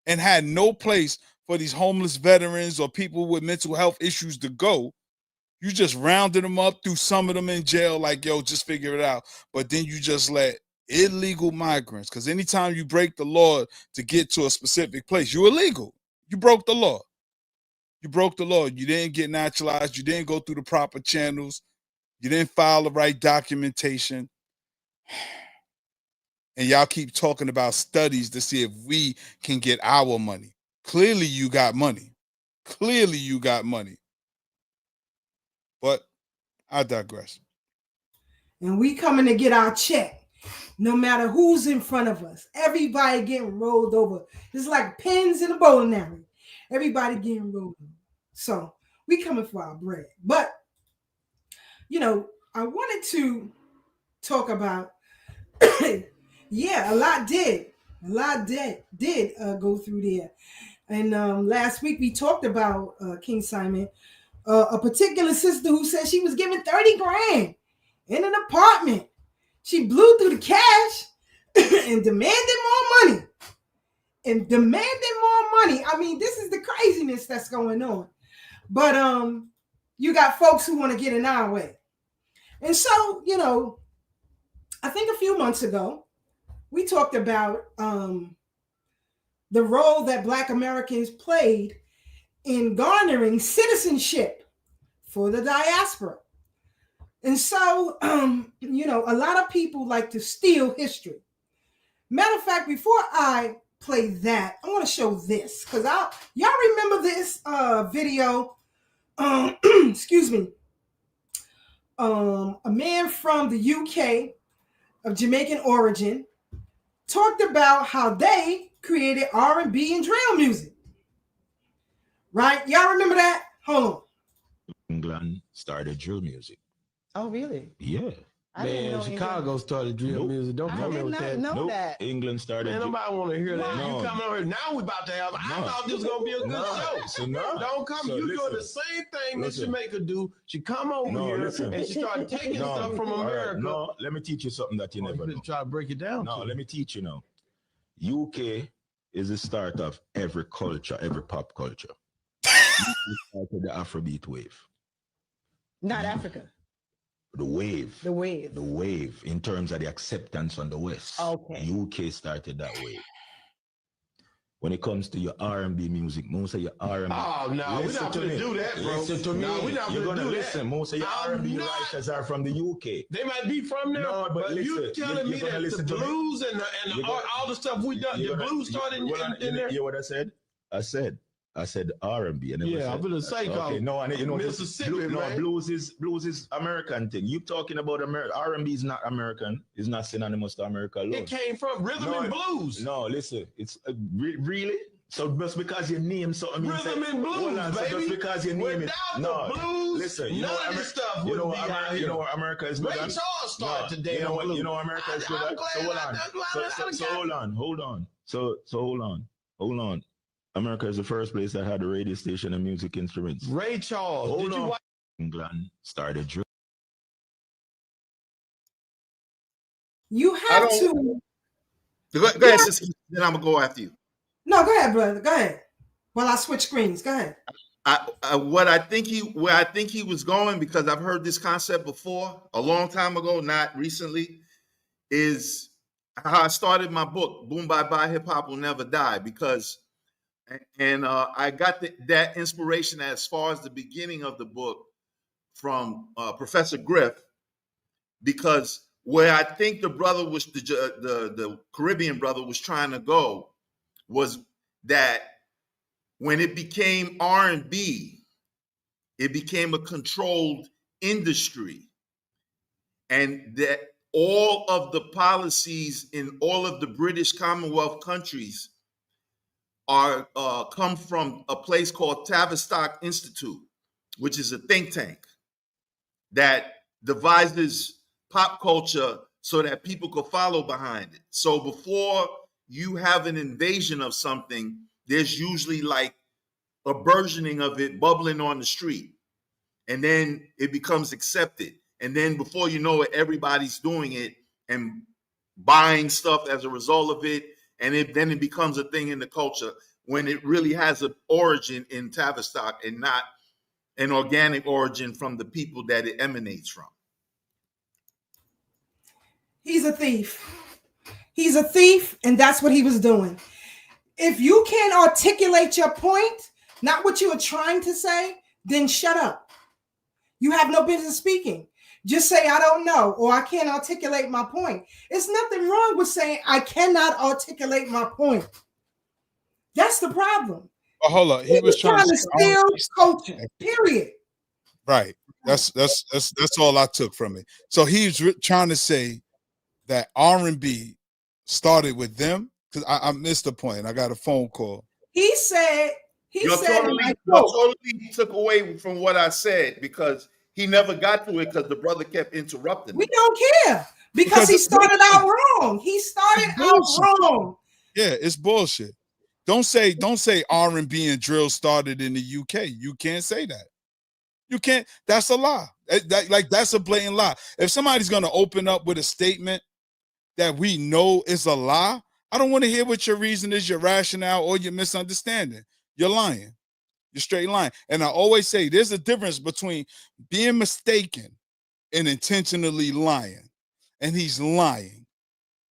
and had no place for these homeless veterans or people with mental health issues to go. You just rounded them up, threw some of them in jail, like, yo, just figure it out. But then you just let illegal migrants, because anytime you break the law to get to a specific place, you're illegal. You broke the law. You broke the law. You didn't get naturalized. You didn't go through the proper channels. You didn't file the right documentation. And y'all keep talking about studies to see if we can get our money. Clearly you got money. Clearly you got money. But I digress.
And we coming to get our check, no matter who's in front of us. Everybody getting rolled over. It's like pins in a bowling alley. Everybody getting rolled over. So we coming for our bread. But, you know, I wanted to talk about, yeah, a lot did go through there. And last week we talked about King Simon, a particular sister who said she was given 30 grand in an apartment. She blew through the cash and demanded more money. I mean, this is the craziness that's going on. But you got folks who want to get in our way. And so, you know, I think a few months ago, we talked about the role that Black Americans played in garnering citizenship for the diaspora. And so, you know, a lot of people like to steal history. Matter of fact, before I play that, I want to show this, because y'all remember this video, excuse me, a man from the UK of Jamaican origin talked about how they created R&B and drill music. Right? Y'all remember that? Hold on.
England started drill music.
Oh, really?
Yeah.
Man, Chicago started drill music. Don't come in with that.
Nope. England started.
Man, nobody want to hear that.
No.
You coming over here now? We about to have. I thought this was gonna be a good show.
So no.
Don't come.
So
you
listen.
doing the same thing that Jamaica do. She come over here and she start taking stuff from America.
Right. No, let me teach you something that you never know.
Try to break it down.
No, let me teach you now. UK is the start of every culture, every pop culture. We started the Afrobeat wave.
Not Africa.
The wave.
The wave.
The wave in terms of the acceptance on the West.
Okay.
UK started that wave. when it comes to your R&B music, most of your R&B.
Oh no, we're not going to do that, bro.
Listen to me.
No, we're not
You're
going to
gonna
do
listen.
that.
Most of your R&B writers are from the UK.
They might be from there,
No, but listen,
you're telling me
you're gonna
that the
listen to me.
blues and all the stuff we done, the blues started in there.
You know what I said? I said R&B.
Yeah, I'm gonna say,
okay, no, and you know,
Mississippi, man.
Blues is American thing. You talking about America? R&B is not American. It's not synonymous to America alone.
It came from rhythm and blues.
No, listen, it's really. So just because you name something,
rhythm and blues,
hold on,
baby.
So just because you name
Without
it, no.
the blues,
listen,
none of this stuff would be out
you know what America is good
Ray
at?
Charles started today.
You know America is good at? So hold on. So hold on. America is the first place that had a radio station and music instruments.
Ray Charles.
Hold on. England started drill.
You have to.
Go ahead, sister. Then I'm gonna go after you.
No, go ahead, brother. Go ahead. While I switch screens, go ahead.
Where I think he was going, because I've heard this concept before a long time ago, not recently, is how I started my book, Boom Bye Bye Hip Hop Will Never Die, because I got that inspiration as far as the beginning of the book from Professor Griff, because where I think the brother was the Caribbean brother was trying to go was that when it became R&B, it became a controlled industry, and that all of the policies in all of the British Commonwealth countries are come from a place called Tavistock Institute, which is a think tank that devises pop culture so that people could follow behind it. So before you have an invasion of something, there's usually like a burgeoning of it bubbling on the street, and then it becomes accepted. And then before you know it, everybody's doing it and buying stuff as a result of it. And then it becomes a thing in the culture when it really has an origin in Tavistock and not an organic origin from the people that it emanates from.
He's a thief. He's a thief, and that's what he was doing. If you can't articulate your point, not what you are trying to say, then shut up. You have no business speaking. Just say, I don't know, or I can't articulate my point. There's nothing wrong with saying, I cannot articulate my point. That's the problem.
But hold on. He was trying
to steal culture, period.
Right. That's all I took from it. So he's trying to say that R&B started with them, because I missed the point. I got a phone call.
He said,
you totally took away from what I said, because he never got to it because the brother kept interrupting.
We don't care because he started out wrong. He started out wrong.
Yeah, it's bullshit. Don't say R&B and drill started in the UK. You can't say that. You can't. That's a lie. That's a blatant lie. If somebody's gonna open up with a statement that we know is a lie, I don't want to hear what your reason is, your rationale, or your misunderstanding. You're lying. You're straight lying. And I always say there's a difference between being mistaken and intentionally lying. And he's lying.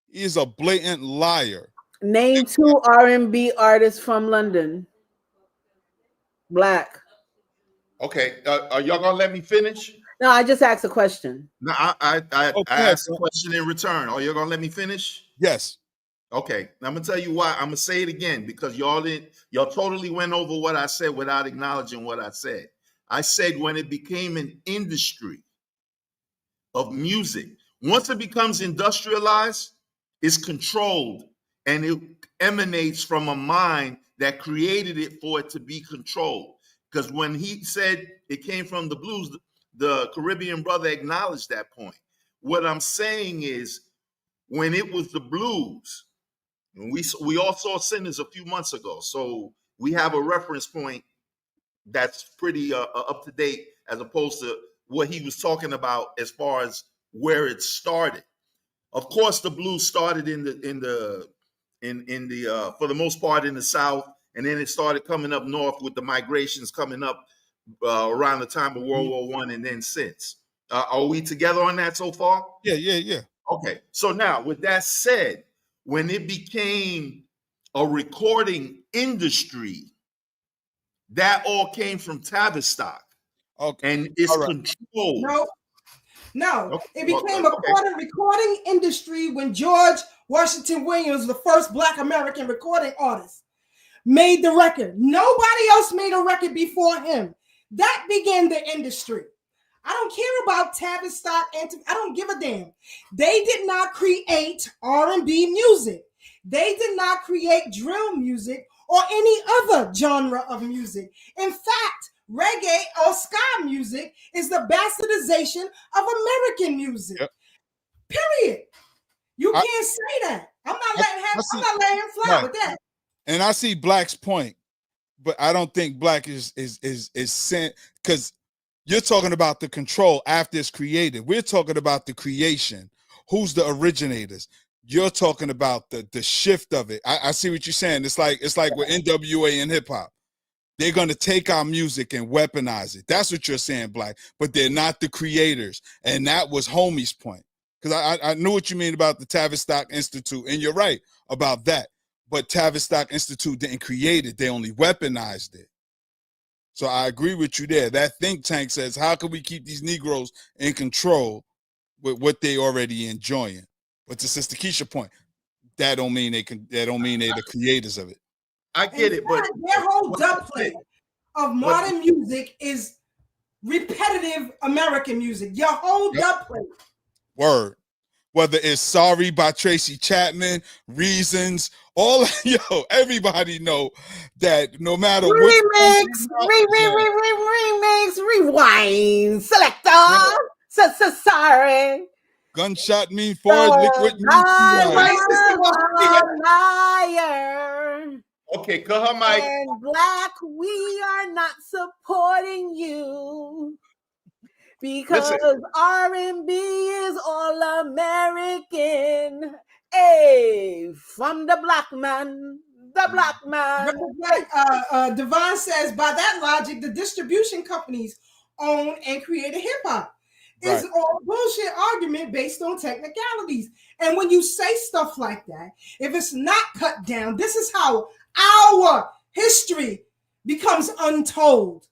He is a blatant liar.
Name 2 R&B artists from London. Black.
Okay. Are y'all gonna let me finish?
No, I just asked a question.
No, I asked a question in return. Are you gonna let me finish?
Yes.
Okay. Now I'm gonna tell you why. I'm gonna say it again, because y'all totally went over what I said without acknowledging what I said. I said when it became an industry of music, once it becomes industrialized, it's controlled, and it emanates from a mind that created it for it to be controlled. Because when he said it came from the blues, the Caribbean brother acknowledged that point. What I'm saying is, when it was the blues, and we all saw Sinners a few months ago, so we have a reference point that's pretty up to date, as opposed to what he was talking about as far as where it started. Of course, the blues started in the for the most part in the South, and then it started coming up north with the migrations coming up around the time of World War I, and then since. Are we together on that so far?
Yeah.
Okay. So now, with that said, when it became a recording industry, that all came from Tavistock.
Okay.
And it's
All right.
controlled.
No, it became a recording industry when George Washington Williams, the first Black American recording artist, made the record. Nobody else made a record before him. That began the industry. I don't care about Tavistock, I don't give a damn. They did not create R&B music. They did not create drill music or any other genre of music. In fact, reggae or ska music is the bastardization of American music.
Yep.
Period. You can't say that. I'm not letting him fly with that.
And I see Black's point, but I don't think Black is sent, because you're talking about the control after it's created. We're talking about the creation. Who's the originators? You're talking about the shift of it. I see what you're saying. It's like with NWA and hip hop. They're going to take our music and weaponize it. That's what you're saying, Black. But they're not the creators. And that was Homie's point. Because I knew what you mean about the Tavistock Institute. And you're right about that. But Tavistock Institute didn't create it. They only weaponized it. So I agree with you there. That think tank says, how can we keep these Negroes in control with what they already enjoying? But to Sister Keisha's point, that don't mean they're the creators of it.
I get it, but
their whole dubplate of modern music is repetitive American music. Your whole dubplate.
Word. Whether it's Sorry by Tracy Chapman, Reasons, all everybody know that no matter
remix, rewind, selector, sorry.
Gunshot mean forward, liquid mean
okay, cut her mic.
And Black, we are not supporting you because R&B is all American. Hey, from the black man,
Devon says, by that logic, the distribution companies own and created hip hop. It's all bullshit argument based on technicalities. And when you say stuff like that, if it's not cut down, this is how our history becomes untold.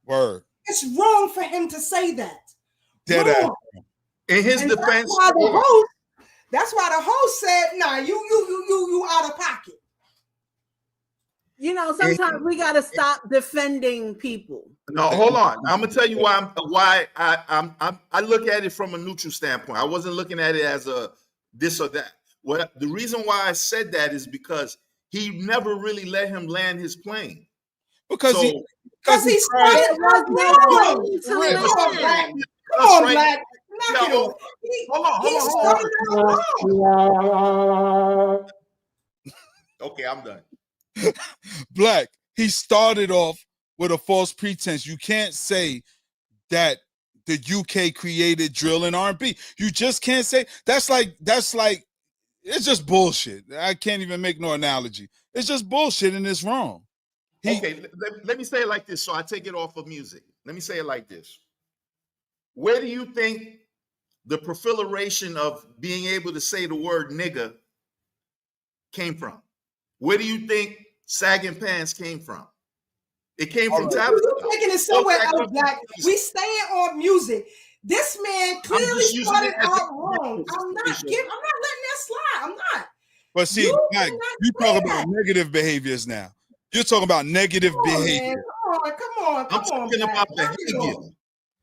Word.
It's wrong for him to say that.
Dead ass.
In his defense,
that's why the host said, "Nah, you out of pocket."
You know, sometimes we gotta stop defending people.
No, hold on. I'm gonna tell you why I look at it from a neutral standpoint. I wasn't looking at it as a this or that. What the reason why I said that is because he never really let him land his plane.
Because he
started Come on, Black.
Okay, I'm done.
Black, he started off with a false pretense. You can't say that the UK created drill and R&B. You just can't say that's like it's just bullshit. I can't even make no analogy. It's just bullshit and it's wrong.
Okay, let me say it like this so I take it off of music. Let me say it like this. Where do you think the proliferation of being able to say the word nigga came from? Where do you think sagging pants came from? It came from Tavistock.
You're taking it somewhere else, Black. We staying on music. This man clearly started out wrong. I'm not letting that slide. I'm not.
But see, Black, you talk about negative behaviors now. You're talking about negative behavior.
Man. Come on.
I'm talking about behavior.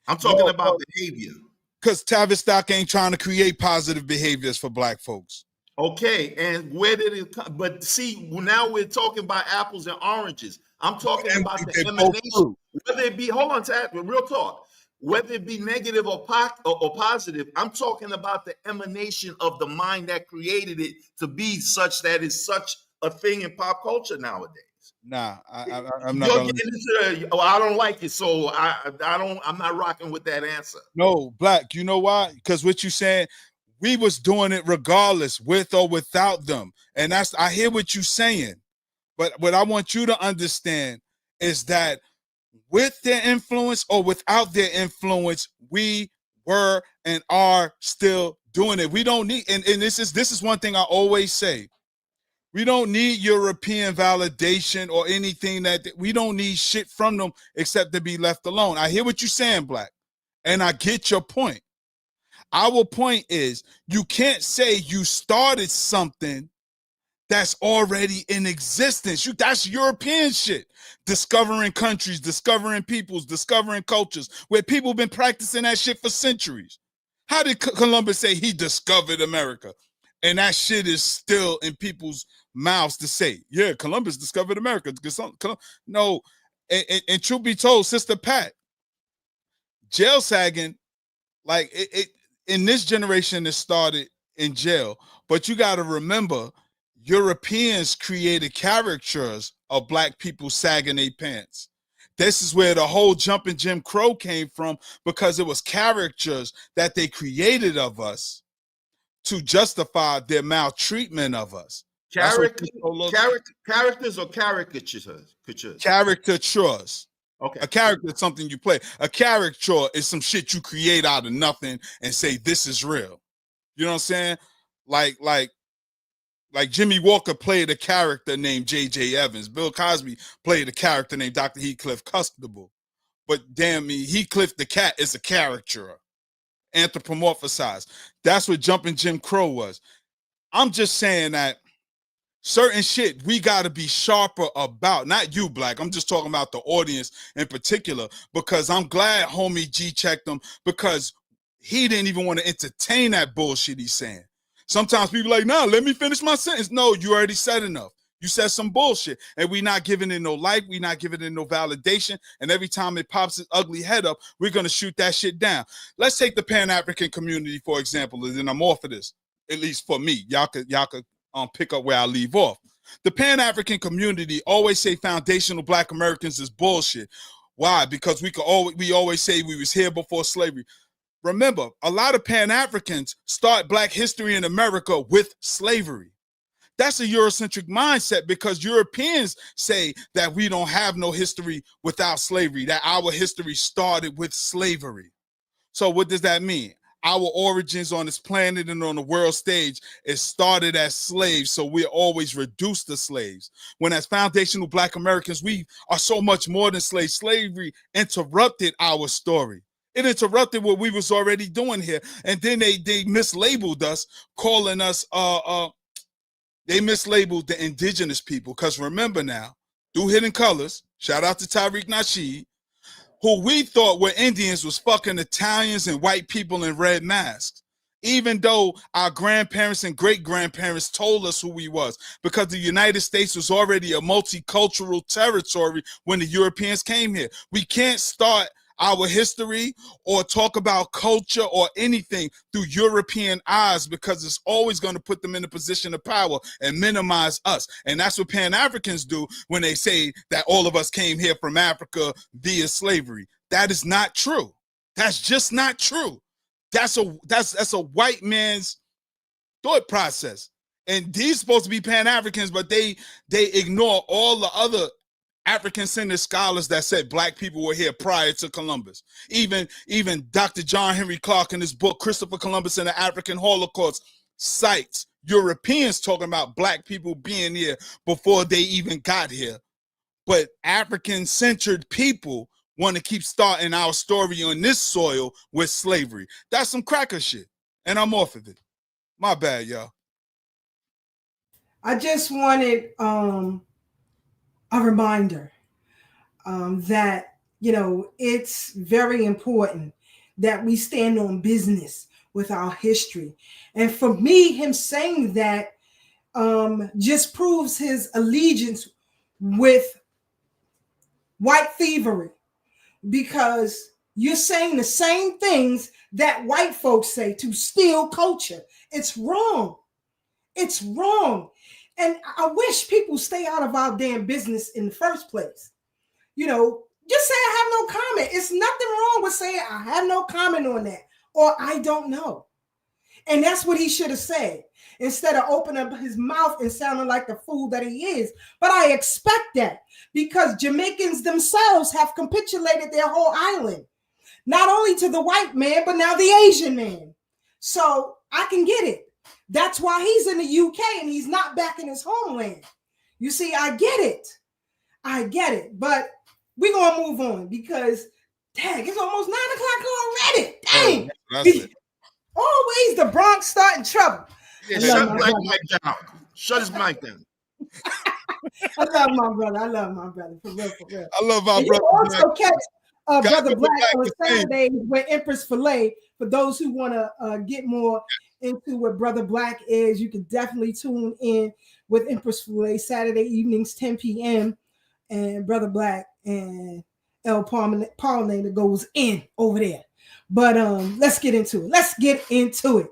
I'm talking about behavior.
Because Tavistock ain't trying to create positive behaviors for Black folks.
Okay, and where did it come? But see, now we're talking about apples and oranges. I'm talking about the emanation. Whether it be, hold on, Tad, real talk. Whether it be negative or positive, I'm talking about the emanation of the mind that created it to be such that it's such a thing in pop culture nowadays.
Nah, I'm not.
You're getting into I don't like it, so I'm not rocking with that answer.
No, Black. You know why? Because what you saying, we was doing it regardless, with or without them, and I hear what you're saying, but what I want you to understand is that with their influence or without their influence, we were and are still doing it. We don't need, and this is one thing I always say. We don't need European validation or anything we don't need shit from them except to be left alone. I hear what you're saying, Black, and I get your point. Our point is you can't say you started something that's already in existence. That's European shit. Discovering countries, discovering peoples, discovering cultures, where people have been practicing that shit for centuries. How did Columbus say he discovered America? And that shit is still in people's mouths to say, yeah, Columbus discovered America. No, and truth be told, Sister Pat, jail sagging, like it in this generation, it started in jail. But you got to remember, Europeans created caricatures of Black people sagging their pants. This is where the whole jumping Jim Crow came from, because it was caricatures that they created of us to justify their maltreatment of us.
Characters or caricatures?
Caricatures.
Okay.
A character is something you play. A caricature is some shit you create out of nothing and say this is real. You know what I'm saying? Like Jimmy Walker played a character named J.J. Evans. Bill Cosby played a character named Dr. Heathcliff Constable. But damn me, Heathcliff the cat is a caricature, anthropomorphized. That's what Jumping Jim Crow was. I'm just saying that certain shit we got to be sharper about. Not you, Black. I'm just talking about the audience in particular, because I'm glad homie G checked him, because he didn't even want to entertain that bullshit he's saying. Sometimes people like, nah, let me finish my sentence. No, you already said enough. You said some bullshit, and we're not giving it no light. We're not giving it no validation. And every time it pops its ugly head up, we're going to shoot that shit down. Let's take the Pan-African community, for example, and then I'm off of this, at least for me. Y'all could pick up where I leave off. The Pan-African community always say foundational Black Americans is bullshit. Why? Because we always say we was here before slavery. Remember, a lot of Pan-Africans start Black history in America with slavery. That's a Eurocentric mindset, because Europeans say that we don't have no history without slavery, that our history started with slavery. So what does that mean? Our origins on this planet and on the world stage, it started as slaves, so we're always reduced to slaves. When as foundational Black Americans, we are so much more than slaves. Slavery interrupted our story. It interrupted what we was already doing here. And then they mislabeled us, calling us, they mislabeled the indigenous people. Because remember now, through Hidden Colors, shout out to Tariq Nasheed, who we thought were Indians was fucking Italians and white people in red masks. Even though our grandparents and great-grandparents told us who we was, because the United States was already a multicultural territory when the Europeans came here. We can't start our history or talk about culture or anything through European eyes, because it's always going to put them in a position of power and minimize us. And that's what Pan-Africans do when they say that all of us came here from Africa via slavery. That is not true. That's just not true. That's a white man's thought process. And these supposed to be Pan-Africans, but they ignore all the other African-centered scholars that said Black people were here prior to Columbus. Even Dr. John Henry Clark in his book, Christopher Columbus and the African Holocaust, cites Europeans talking about Black people being here before they even got here. But African-centered people want to keep starting our story on this soil with slavery. That's some cracker shit. And I'm off of it. My bad, y'all.
I just wanted a reminder that, it's very important that we stand on business with our history. And for me, him saying that just proves his allegiance with white thievery, because you're saying the same things that white folks say to steal culture. It's wrong. It's wrong. And I wish people stay out of our damn business in the first place. Just say I have no comment. It's nothing wrong with saying I have no comment on that, or I don't know. And that's what he should have said, instead of opening up his mouth and sounding like the fool that he is. But I expect that, because Jamaicans themselves have capitulated their whole island, not only to the white man, but now the Asian man. So I can get it. That's why he's in the UK and he's not back in his homeland. You see, I get it. But we're going to move on because, dang, it's almost 9 o'clock already. Dang. Always the Bronx starting trouble.
Yeah, shut Black Mike down. Shut his mic down.
I love my brother. For real.
I love my
and
brother.
You also catch Brother Black on Saturdays with Empress Filet. For those who want to get more into what Brother Black is, you can definitely tune in with Empress Filet Saturday evenings, 10 p.m. And Brother Black and El Pollinator goes in over there. But let's get into it.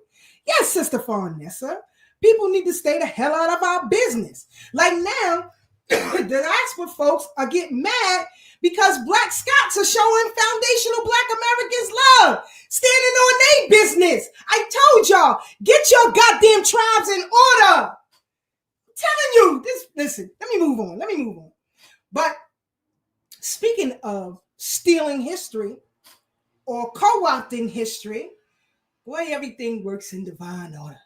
Yes, Sister Farnessa. People need to stay the hell out of our business. Like now, the diaspora folks are getting mad because Black Scots are showing foundational Black Americans love, standing on their business. I told y'all, get your goddamn tribes in order. I'm telling you, listen, let me move on. But speaking of stealing history or co-opting history, boy, everything works in divine order.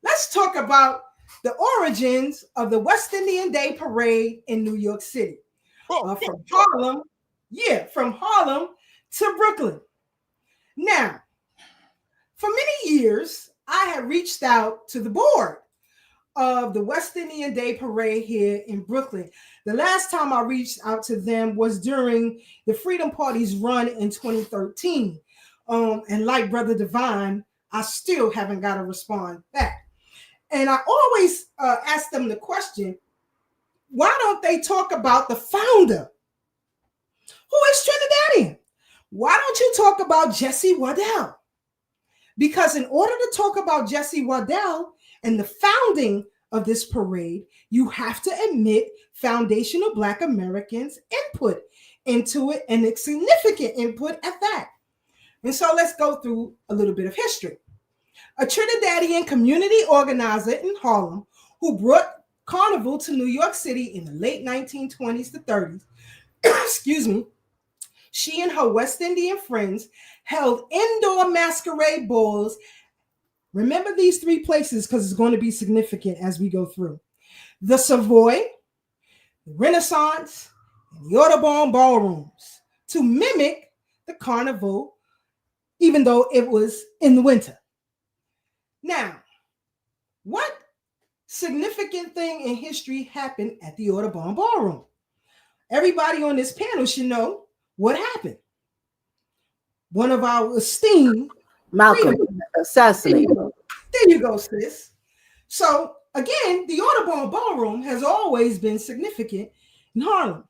Let's talk about the origins of the West Indian Day Parade in New York City. From Harlem to Brooklyn. Now, for many years, I had reached out to the board of the West Indian Day Parade here in Brooklyn. The last time I reached out to them was during the Freedom Party's run in 2013. And like Brother Divine, I still haven't got a response back. And I always ask them the question, why don't they talk about the founder, who is Trinidadian? Why don't you talk about Jessie Waddell? Because in order to talk about Jessie Waddell and the founding of this parade, you have to admit foundational Black Americans' input into it, and a significant input at that. And so let's go through a little bit of history. A Trinidadian community organizer in Harlem who brought Carnival to New York City in the late 1920s to 30s, she and her West Indian friends held indoor masquerade balls. Remember these three places because it's going to be significant as we go through. The Savoy, the Renaissance, and the Audubon ballrooms to mimic the Carnival, even though it was in the winter. Now, what significant thing in history happened at the Audubon Ballroom? Everybody on this panel should know what happened. One of our esteemed
Malcolm assassinated.
There you go, sis. So again, the Audubon Ballroom has always been significant in Harlem.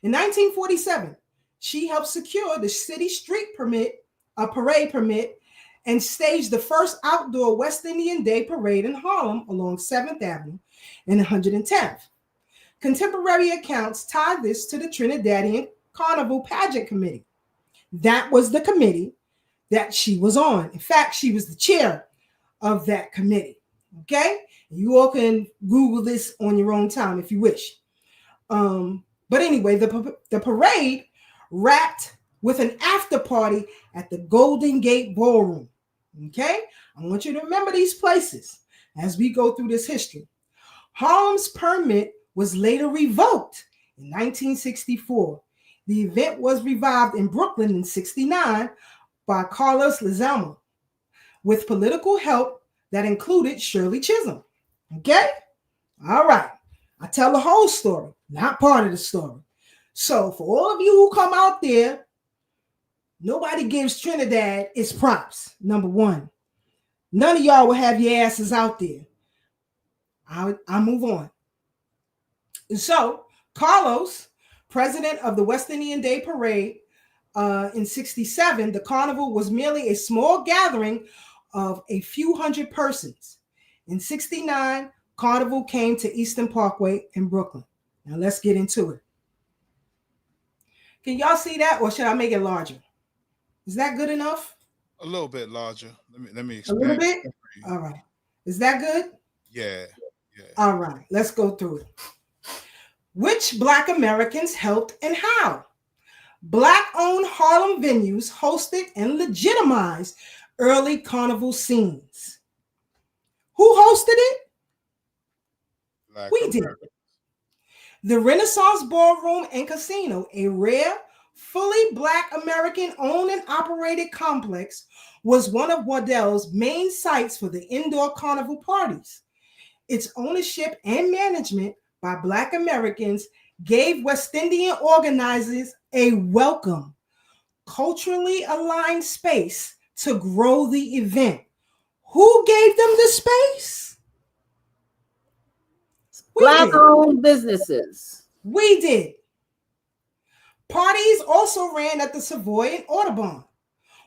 In 1947, she helped secure the city street parade permit, and staged the first outdoor West Indian Day Parade in Harlem along 7th Avenue and 110th. Contemporary accounts tie this to the Trinidadian Carnival Pageant Committee. That was the committee that she was on. In fact, she was the chair of that committee. Okay? You all can Google this on your own time if you wish. But anyway, the parade wrapped with an after party at the Golden Gate Ballroom. Okay? I want you to remember these places as we go through this history. Harlem's permit was later revoked in 1964. The event was revived in Brooklyn in 1969 by Carlos Lizalmo with political help that included Shirley Chisholm. Okay? All right. I tell the whole story, not part of the story. So for all of you who come out there, nobody gives Trinidad its props, number one. None of y'all will have your asses out there. I'll move on. And so Carlos, president of the West Indian Day Parade in 1967, the carnival was merely a small gathering of a few hundred persons. In 1969, Carnival came to Eastern Parkway in Brooklyn. Now let's get into it. Can y'all see that, or should I make it larger? Is that good enough?
A little bit larger. Let me
A
explain.
little bit? All right. Is that good?
Yeah.
All right. Let's go through it. Which Black Americans helped and how? Black-owned Harlem venues hosted and legitimized early carnival scenes. Who hosted it?
Black
We did. The Renaissance Ballroom and Casino, a rare, fully Black American-owned and operated complex, was one of Waddell's main sites for the indoor carnival parties. Its ownership and management by Black Americans gave West Indian organizers a welcome, culturally aligned space to grow the event. Who gave them the space?
Black-owned businesses.
We did. Parties also ran at the Savoy and Audubon.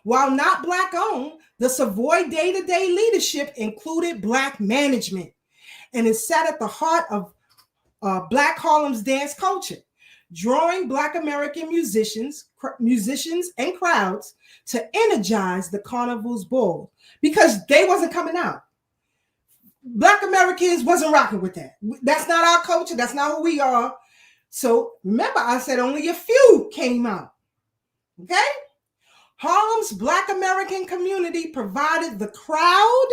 While not Black-owned, the Savoy day-to-day leadership included Black management, and it sat at the heart of Black Harlem's dance culture, drawing Black American musicians and crowds to energize the carnival's ball because they wasn't coming out. Black Americans wasn't rocking with that. That's not our culture. That's not who we are. So remember, I said only a few came out. Okay? Harlem's Black American community provided the crowd,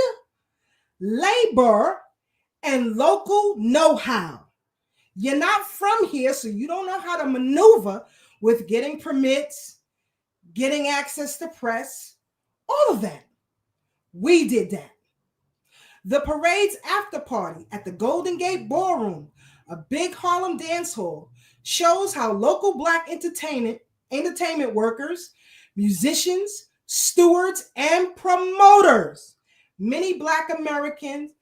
labor, and local know-how. You're not from here, so you don't know how to maneuver with getting permits, getting access to press, all of that. We did that. The parade's after party at the Golden Gate Ballroom, a big Harlem dance hall, shows how local Black entertainment workers, musicians, stewards, and promoters, many Black Americans,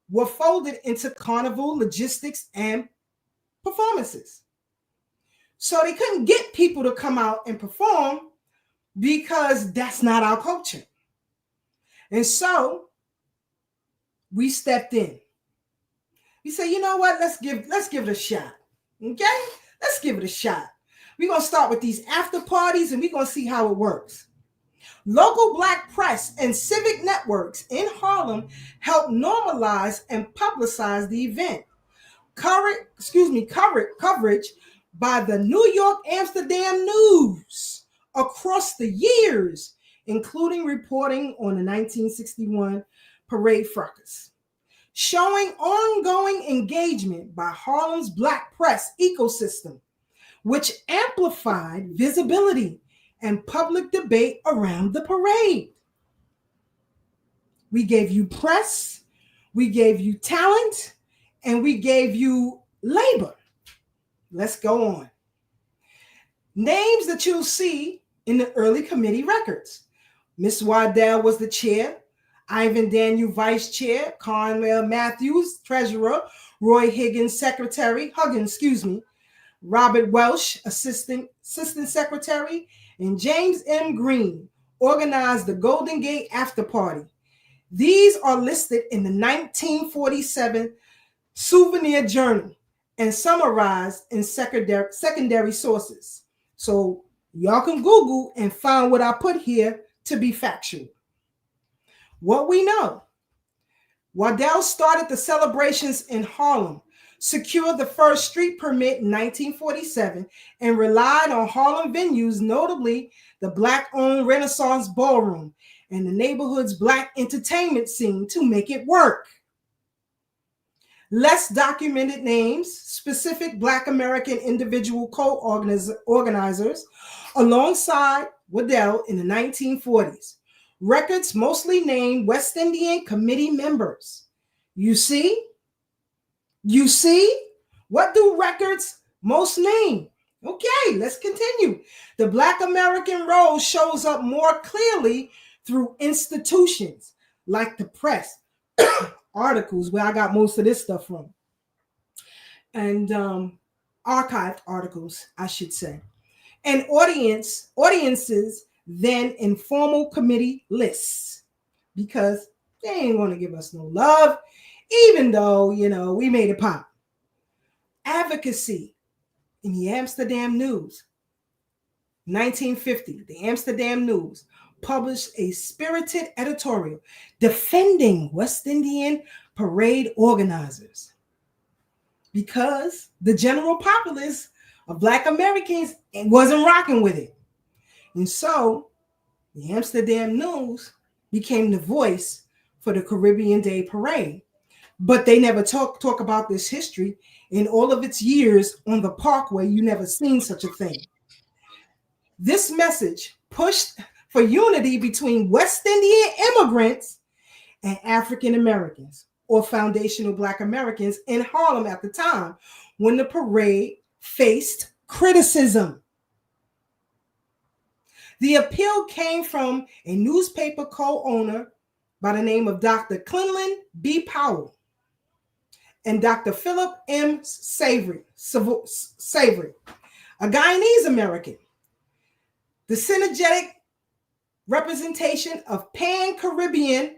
were folded into carnival logistics and performances. So they couldn't get people to come out and perform because that's not our culture. And so we stepped in. We said, you know what? Let's give it a shot. Okay? Let's give it a shot. We're going to start with these after parties and we're going to see how it works. Local Black press and civic networks in Harlem helped normalize and publicize the event. Coverage by the New York Amsterdam News across the years, including reporting on the 1961 parade fracas, showing ongoing engagement by Harlem's Black press ecosystem, which amplified visibility and public debate around the parade. We gave you press, we gave you talent, and we gave you labor. Let's go on. Names that you'll see in the early committee records. Miss Waddell was the chair, Ivan Daniel vice chair, Conwell Matthews treasurer, Roy Huggins secretary, Robert Welsh assistant secretary, and James M. Green organized the Golden Gate after party. These are listed in the 1947 Souvenir Journal and summarized in secondary sources. So y'all can Google and find what I put here to be factual. What we know, Waddell started the celebrations in Harlem, secured the first street permit in 1947, and relied on Harlem venues, notably the Black-owned Renaissance Ballroom and the neighborhood's Black entertainment scene to make it work. Less documented names, specific Black American individual co-organizers alongside Waddell in the 1940s. Records mostly named West Indian committee members. You see? What do records most name? Okay, let's continue. The Black American role shows up more clearly through institutions like the press, articles, where I got most of this stuff from, and archived articles, I should say, and audiences, then informal committee lists, because they ain't want to give us no love, even though, we made it pop. Advocacy in the Amsterdam News, 1950, the Amsterdam News published a spirited editorial defending West Indian parade organizers because the general populace of Black Americans wasn't rocking with it. And so the Amsterdam News became the voice for the Caribbean Day Parade. But they never talk about this history. In all of its years on the Parkway, you never seen such a thing. This message pushed for unity between West Indian immigrants and African Americans, or foundational Black Americans in Harlem at the time when the parade faced criticism. The appeal came from a newspaper co-owner by the name of Dr. Cleland B. Powell and Dr. Philip M. Savory, a Guyanese American. The synergetic representation of Pan-Caribbean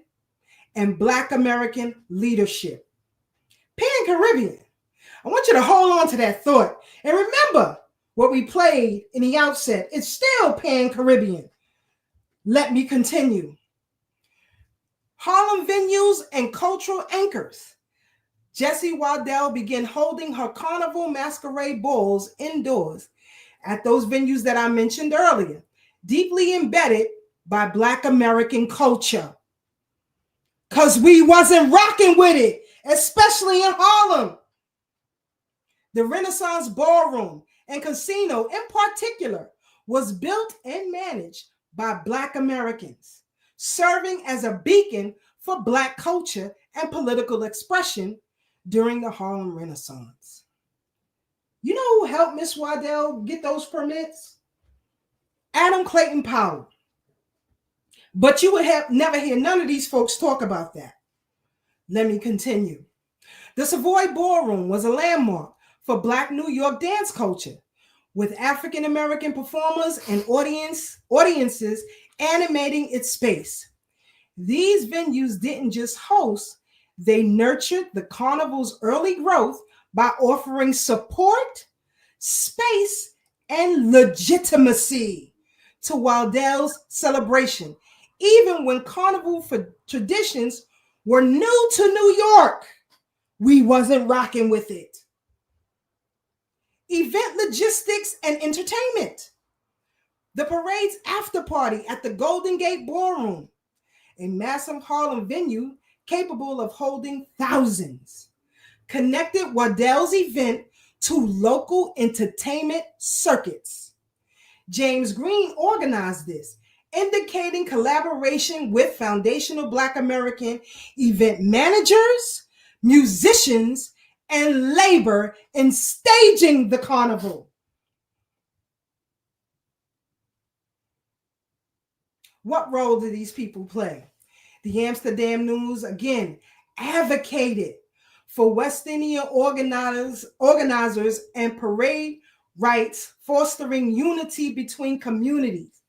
and Black American leadership. Pan-Caribbean. I want you to hold on to that thought. And remember what we played in the outset. It's still Pan-Caribbean. Let me continue. Harlem venues and cultural anchors. Jessie Waddell began holding her carnival masquerade balls indoors at those venues that I mentioned earlier, deeply embedded by Black American culture. Because we wasn't rocking with it, especially in Harlem. The Renaissance Ballroom and Casino in particular was built and managed by Black Americans, serving as a beacon for Black culture and political expression during the Harlem Renaissance. You know who helped Miss Waddell get those permits? Adam Clayton Powell. But you would have never hear none of these folks talk about that. Let me continue. The Savoy Ballroom was a landmark for Black New York dance culture, with African American performers and audiences animating its space. These venues didn't just host, they nurtured the carnival's early growth by offering support, space, and legitimacy to Waddell's celebration, even when carnival traditions were new to New York. We wasn't rocking with it. Event logistics and entertainment. The parade's after party at the Golden Gate Ballroom, a massive Harlem venue capable of holding thousands, connected Waddell's event to local entertainment circuits. James Green organized this, indicating collaboration with foundational Black American event managers, musicians, and labor in staging the carnival. What role do these people play? The Amsterdam News, again, advocated for West Indian organizers and parade rights, fostering unity between communities.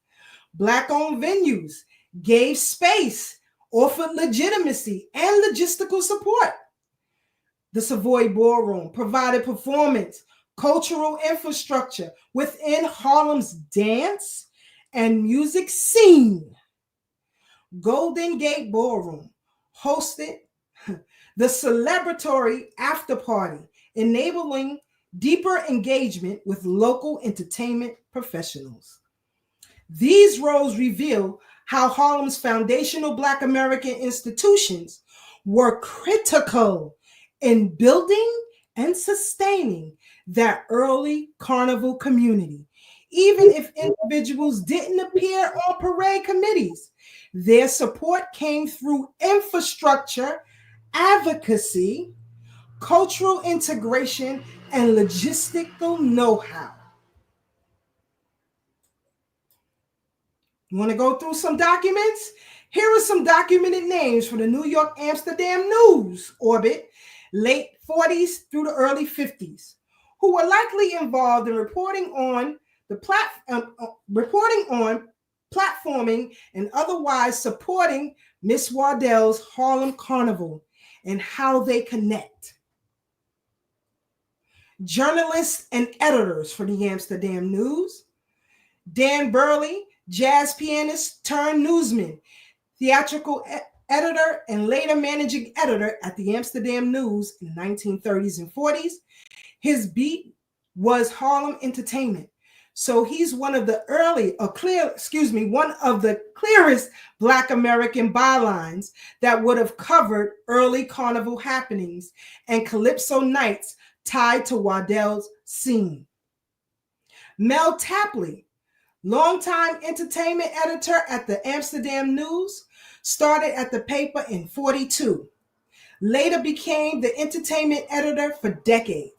Black-owned venues gave space, offered legitimacy and logistical support. The Savoy Ballroom provided performance, cultural infrastructure within Harlem's dance and music scene. Golden Gate Ballroom hosted the celebratory after party, enabling deeper engagement with local entertainment professionals. These roles reveal how Harlem's foundational Black American institutions were critical in building and sustaining that early carnival community. Even if individuals didn't appear on parade committees, their support came through infrastructure, advocacy, cultural integration, and logistical know-how. You want to go through some documents? Here are some documented names from the New York Amsterdam news orbit, late 40s through the early 50s, who were likely involved in reporting on platforming and otherwise supporting Miss Waddell's Harlem Carnival and how they connect. Journalists and editors for the Amsterdam News: Dan Burley, jazz pianist turned newsman, theatrical editor, and later managing editor at the Amsterdam News in the 1930s and 40s. His beat was Harlem entertainment, So he's one of the one of the clearest Black American bylines that would have covered early carnival happenings and calypso nights tied to Waddell's scene. Mel Tapley, longtime entertainment editor at the Amsterdam News, started at the paper in 1942. Later became the entertainment editor for decades.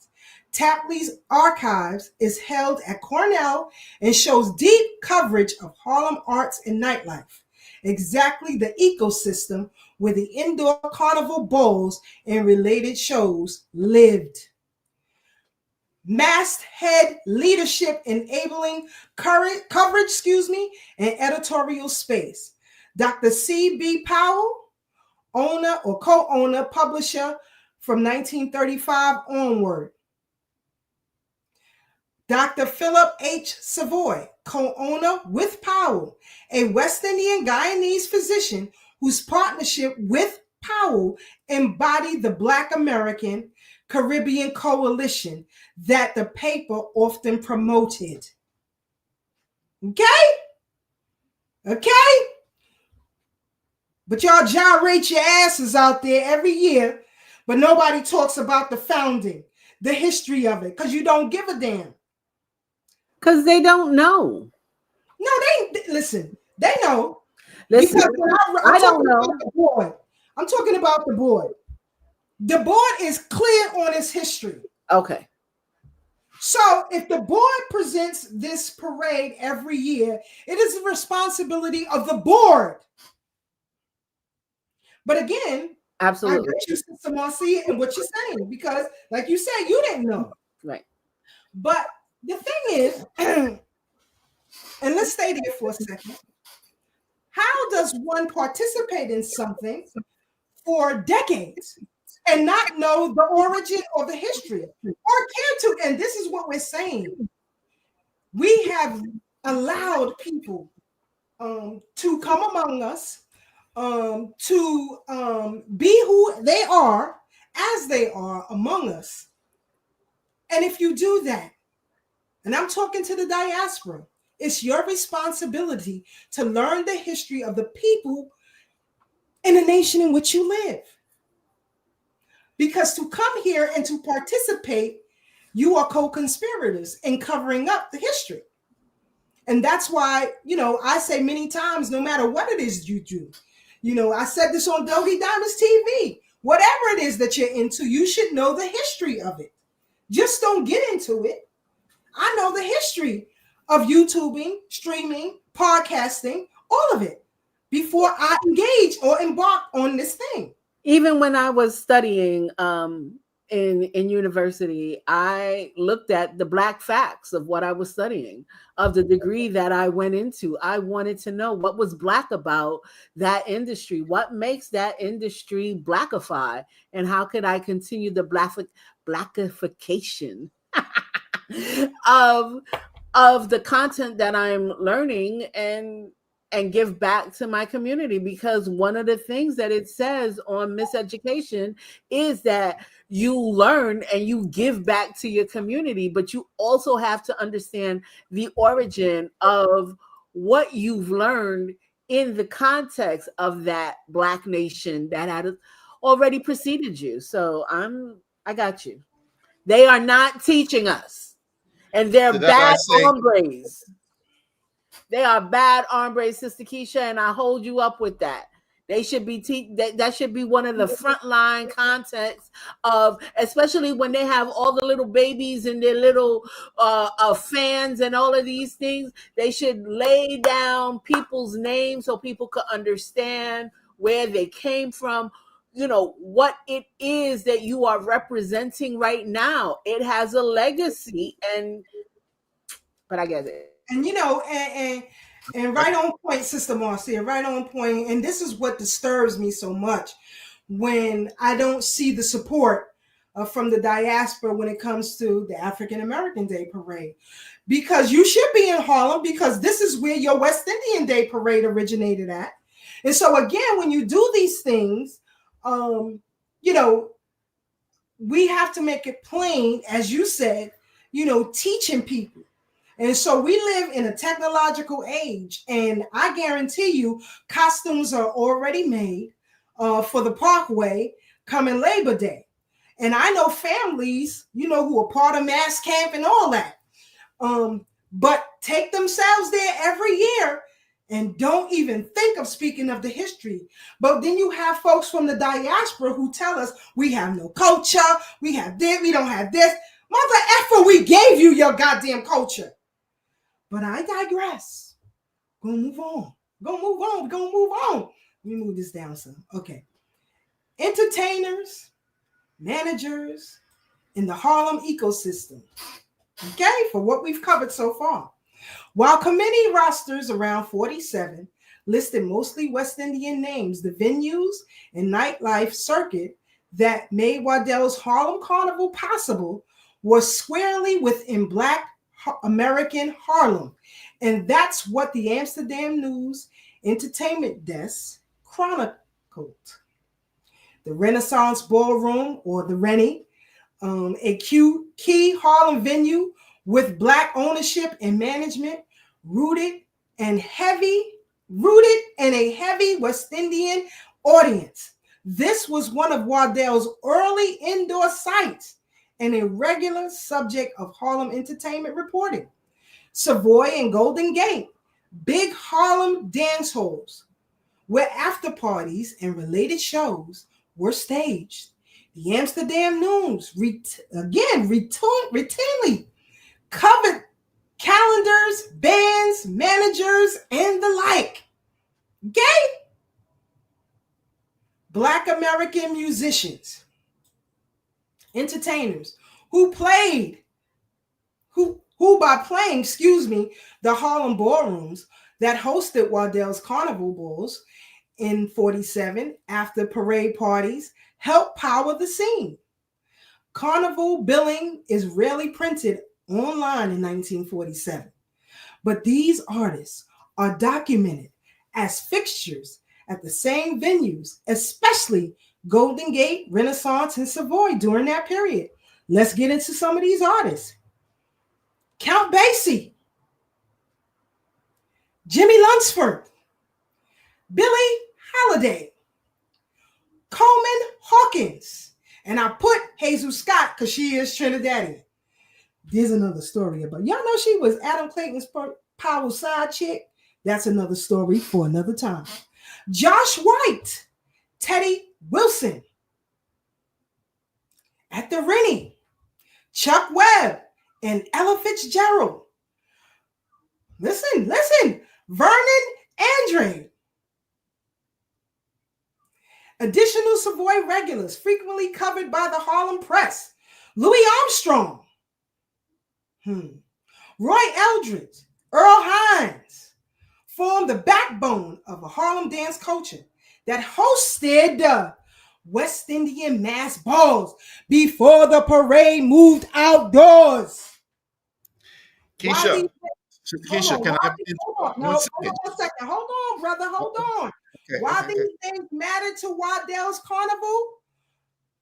Tapley's archives is held at Cornell and shows deep coverage of Harlem arts and nightlife, exactly the ecosystem where the indoor carnival balls and related shows lived. Masthead leadership enabling coverage, and editorial space. Dr. C.B. Powell, owner or co-owner, publisher from 1935 onward. Dr. Philip H. Savoy, co-owner with Powell, a West Indian Guyanese physician whose partnership with Powell embodied the Black American Caribbean coalition that the paper often promoted. Okay? But y'all gyrate your asses out there every year, but nobody talks about the founding, the history of it, because you don't give a damn.
Because they don't know.
No, they know.
Listen,
Because I don't know. I'm talking about the board. The board is clear on its history.
Okay.
So if the board presents this parade every year, it is the responsibility of the board. But again,
absolutely,
I get you, Sister Marcia, and what you're saying, because like you said, you didn't know.
Right.
But the thing is, and let's stay there for a second. How does one participate in something for decades and not know the origin or the history, or care to? And this is what we're saying. We have allowed people to come among us, to be who they are, as they are among us. And if you do that, and I'm talking to the diaspora, it's your responsibility to learn the history of the people in the nation in which you live. Because to come here and to participate, you are co-conspirators in covering up the history. And that's why, I say many times, no matter what it is you do, I said this on Doggy Diamonds TV, whatever it is that you're into, you should know the history of it. Just don't get into it. I know the history of YouTubing, streaming, podcasting, all of it before I engage or embark on this thing.
Even when I was studying in university, I looked at the Black facts of what I was studying, of the degree that I went into. I wanted to know what was Black about that industry, what makes that industry Blackify, and how could I continue the Blackification of the content that I'm learning and give back to my community. Because one of the things that it says on Miseducation is that you learn and you give back to your community, but you also have to understand the origin of what you've learned in the context of that Black nation that had already preceded you. So I got you. They are not teaching us. And they're bad hombres. They are bad hombres, Sister Keisha, and I hold you up with that. They should be that should be one of the frontline contexts of, especially when they have all the little babies and their little fans and all of these things. They should lay down people's names so people could understand where they came from. What it is that you are representing right now. It has a legacy, but I get it.
And and right on point, Sister Marcia, right on point. And this is what disturbs me so much, when I don't see the support from the diaspora when it comes to the African American Day Parade. Because you should be in Harlem, because this is where your West Indian Day Parade originated at. And so again, when you do these things, we have to make it plain, as you said, teaching people. And so we live in a technological age, and I guarantee you costumes are already made for the Parkway coming Labor Day. And I know families, who are part of mass camp and all that, but take themselves there every year and don't even think of speaking of the history. But then you have folks from the diaspora who tell us we have no culture, we have this, we don't have this. Mother effer, we gave you your goddamn culture. But I digress. Gonna move on. Gonna move on. Let me move this down some. Okay. Entertainers, managers in the Harlem ecosystem. Okay, for what we've covered so far. While committee rosters around 47 listed mostly West Indian names, the venues and nightlife circuit that made Waddell's Harlem Carnival possible was squarely within Black American Harlem. And that's what the Amsterdam News Entertainment Desk chronicled. The Renaissance Ballroom, or the Rennie, a key Harlem venue with Black ownership and management, rooted in a heavy West Indian audience. This was one of Waddell's early indoor sites and a regular subject of Harlem entertainment reporting. Savoy and Golden Gate, big Harlem dance halls, where after parties and related shows were staged. The Amsterdam News routinely covered calendars, bands, managers, and the like. Gay Black American musicians, entertainers who by playing, the Harlem ballrooms that hosted Waddell's Carnival Balls in 47 after parade parties helped power the scene. Carnival billing is rarely printed online in 1947, but these artists are documented as fixtures at the same venues, especially Golden Gate, Renaissance, and Savoy during that period. Let's get into some of these artists. Count Basie, Jimmy Lunsford, Billie Holiday, Coleman Hawkins, and I put Hazel Scott because she is Trinidadian. There's another story about, y'all know she was Adam Clayton's power side chick. That's another story for another time. Josh White, Teddy Wilson, at the Rennie, Chuck Webb, and Ella Fitzgerald. Listen, Vernon Andre. Additional Savoy regulars frequently covered by the Harlem Press. Louis Armstrong, Roy Eldridge, Earl Hines formed the backbone of a Harlem dance culture that hosted West Indian mass balls before the parade moved outdoors.
Keisha, can I
interrupt? Hold on, brother. Hold on.
Okay,
Why these things matter to Waddell's Carnival?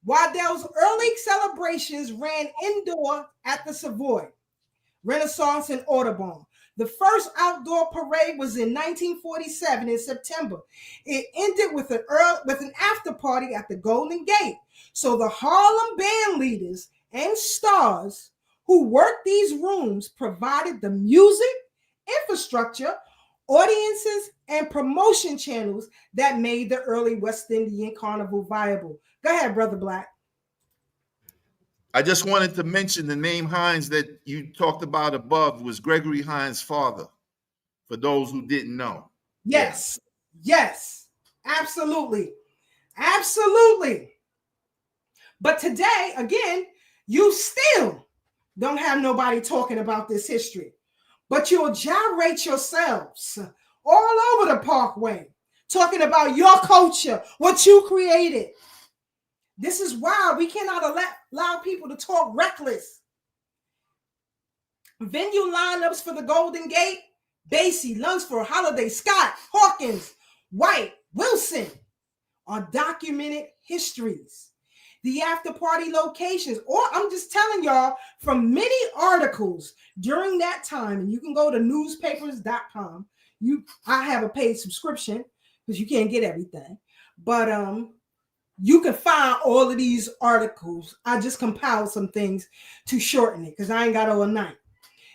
Waddell's early celebrations ran indoor at the Savoy, Renaissance, and Audubon. The first outdoor parade was in 1947 in September. It ended with an after party at the Golden Gate. So the Harlem band leaders and stars who worked these rooms provided the music, infrastructure, audiences, and promotion channels that made the early West Indian Carnival viable. Go ahead, Brother Black.
I just wanted to mention the name Hines that you talked about above was Gregory Hines' father, for those who didn't know.
Yes, absolutely. But today, again, you still don't have nobody talking about this history, but you'll gyrate yourselves all over the Parkway, talking about your culture, what you created. This is why we cannot allow people to talk reckless. Venue lineups for the Golden Gate: Basie, Lunsford, Holiday, Scott, Hawkins, White, Wilson are documented histories. the after party locations, or I'm just telling y'all from many articles during that time, and you can go to newspapers.com. I have a paid subscription because you can't get everything, but you can find all of these articles. I just compiled some things to shorten it because I ain't got all night.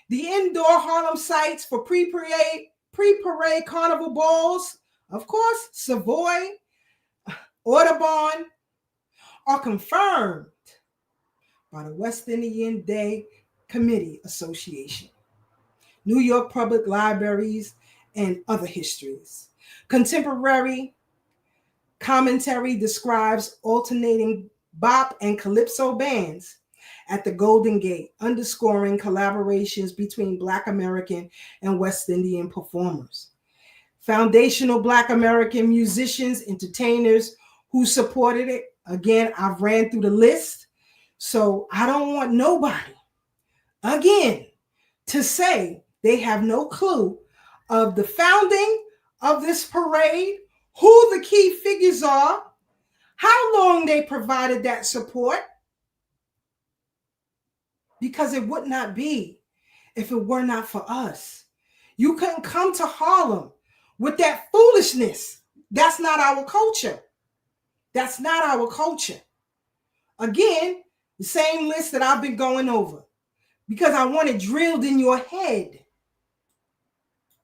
The indoor Harlem sites for pre-parade carnival balls, of course, Savoy, Audubon, are confirmed by the West Indian Day Committee Association, New York Public Libraries, and other histories. Contemporary commentary describes alternating bop and calypso bands at the Golden Gate, underscoring collaborations between Black American and West Indian performers. Foundational Black American musicians, entertainers who supported it. Again, I've ran through the list, so I don't want nobody, again, to say they have no clue of the founding of this parade, who the key figures are, how long they provided that support, because it would not be if it were not for us. You couldn't come to Harlem with that foolishness. That's not our culture. That's not our culture. Again, the same list that I've been going over because I want it drilled in your head.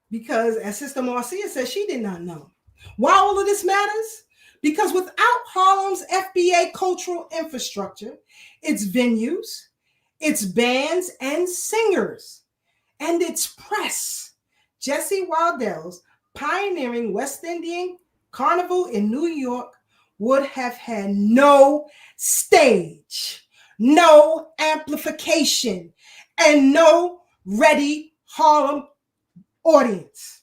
Because as Sister Marcia said, she did not know. Why all of this matters? Because without Harlem's FBA cultural infrastructure, its venues, its bands and singers, and its press, Jessie Waddell's pioneering West Indian Carnival in New York would have had no stage, no amplification, and no ready Harlem audience.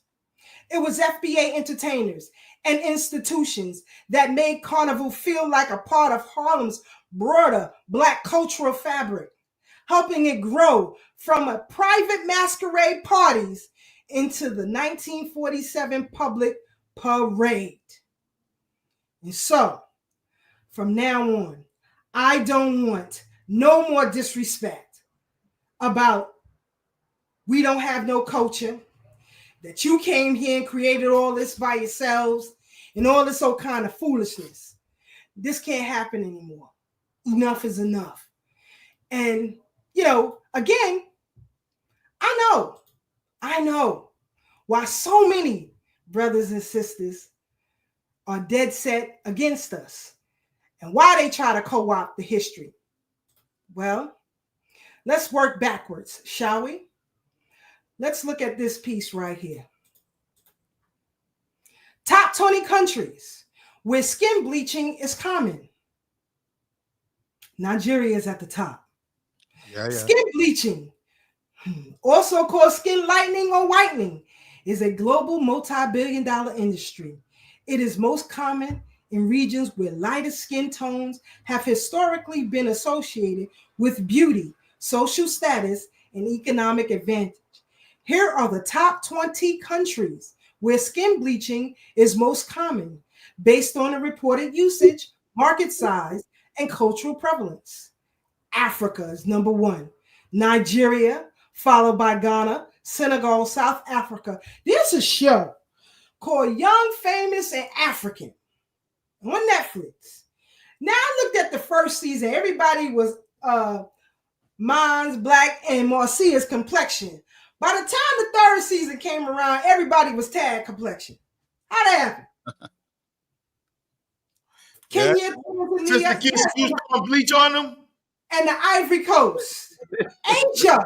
It was FBA entertainers and institutions that made Carnival feel like a part of Harlem's broader Black cultural fabric, helping it grow from a private masquerade parties into the 1947 public parade. And so, from now on, I don't want no more disrespect about we don't have no culture, that you came here and created all this by yourselves, and all this old kind of foolishness. This can't happen anymore. Enough is enough. And, you know, again, I know why so many brothers and sisters are dead set against us and why they try to co-opt the history. Well, let's work backwards, shall we? Let's look at this piece right here. Top 20 countries where skin bleaching is common. Nigeria is at the top. Skin bleaching, also called skin lightening or whitening, is a global multi-billion-dollar industry. It is most common in regions where lighter skin tones have historically been associated with beauty, social status, and economic advantage. Here are the top 20 countries where skin bleaching is most common based on the reported usage, market size, and cultural prevalence. Africa is number 1. Nigeria, followed by Ghana, Senegal, South Africa. There's a show called Young, Famous, and African on Netflix. Now I looked at the first season. Everybody was mine's black and Marcia's complexion. By the time the third season came around, everybody was tad complexion. How'd that happen? Kenya,
Sister Kiss, you bleach on them?
And the Ivory Coast, Asia,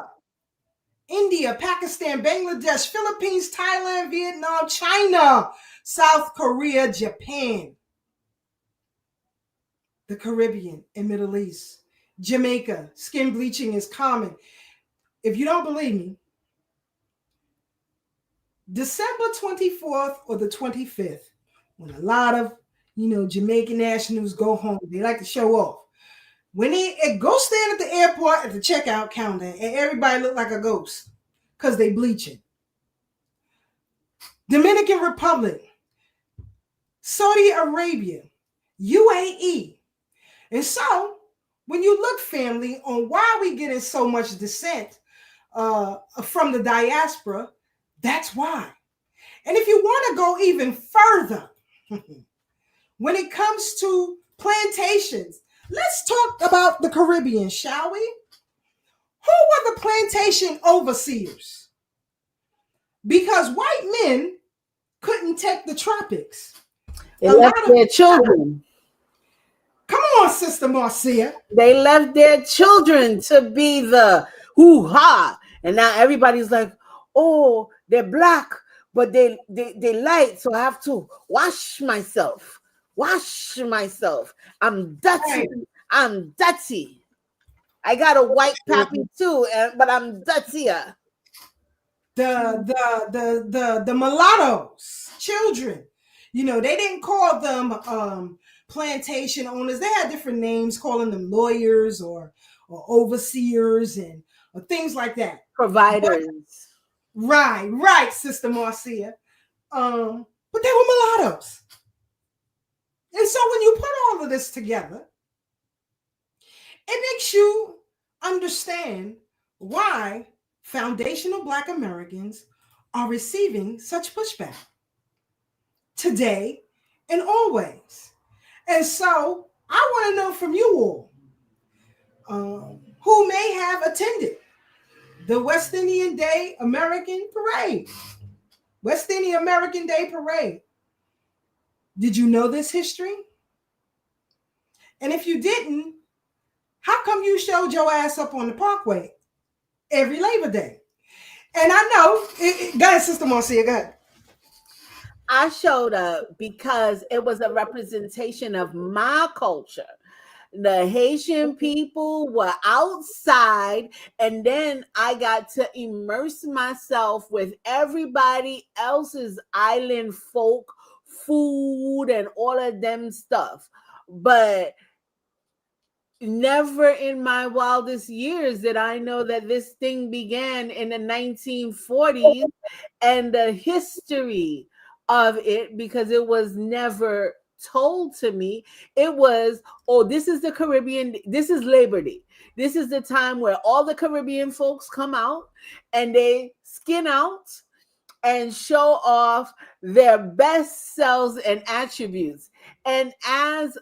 India, Pakistan, Bangladesh, Philippines, Thailand, Vietnam, China, South Korea, Japan, the Caribbean and Middle East, Jamaica. Skin bleaching is common. If you don't believe me, December 24th or the 25th, when a lot of, Jamaican nationals go home, they like to show off. When they go stand at the airport at the checkout counter and everybody look like a ghost because they bleaching. Dominican Republic, Saudi Arabia, UAE, And so when you look, family, on why we getting so much descent from the diaspora, that's why. And if you want to go even further, when it comes to plantations, let's talk about the Caribbean, shall we? Who were the plantation overseers? Because white men couldn't take the tropics.
They left their children.
Come on, Sister Marcia.
They left their children to be the hoo-ha. And now everybody's like, oh, they're black, but they light, so I have to wash myself. I'm dirty. I'm dirty. I got a white pappy too, but I'm dirtier.
The mulattoes, children, you know, they didn't call them plantation owners. They had different names, calling them lawyers or overseers and or things like that.
Providers.
Right, Sister Marcia. But they were mulattoes. And so when you put all of this together, it makes you understand why foundational Black Americans are receiving such pushback today and always. And so I want to know from you all who may have attended the West Indian Day American Parade. West Indian American Day Parade. Did you know this history? And if you didn't, how come you showed your ass up on the parkway every Labor Day? And I know, go ahead, Sister Marcia, go ahead.
I showed up because it was a representation of my culture. The Haitian people were outside, and then I got to immerse myself with everybody else's island folk food and all of them stuff. But never in my wildest years did I know that this thing began in the 1940s and the history of it, because it was never told to me. It was, oh, this is the Caribbean, this is Labor Day. This is the time where all the Caribbean folks come out and they skin out and show off their best selves and attributes. And as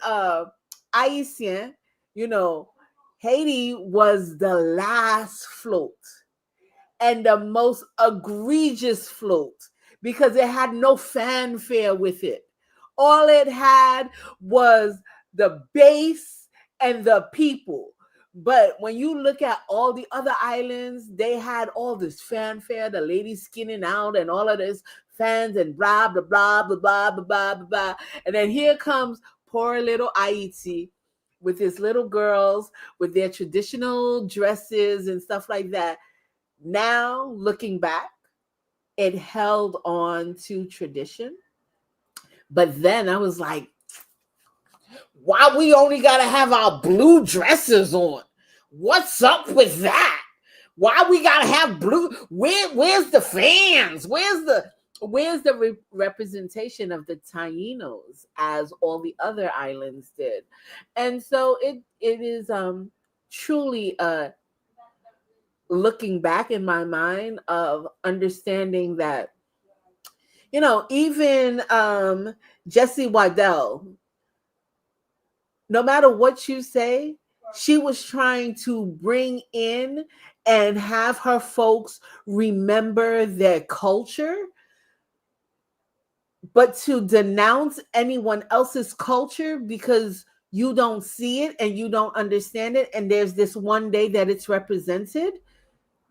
Haitian, you know, Haiti was the last float and the most egregious float because it had no fanfare with it. All it had was the base and the people. But when you look at all the other islands, they had all this fanfare, the ladies skinning out and all of this fans and blah, blah, blah, blah, blah, blah, blah, blah, blah. And then here comes poor little Haiti with his little girls with their traditional dresses and stuff like that. Now, looking back, it held on to tradition. But then I was like, why we only got to have our blue dresses on? What's up with that? Why we got to have blue? Where's the fans? Where's the representation of the Tainos as all the other islands did? And so it is truly looking back in my mind of understanding that, you know, even Jessie Waddell, no matter what you say, she was trying to bring in and have her folks remember their culture, but to denounce anyone else's culture because you don't see it and you don't understand it, and there's this one day that it's represented,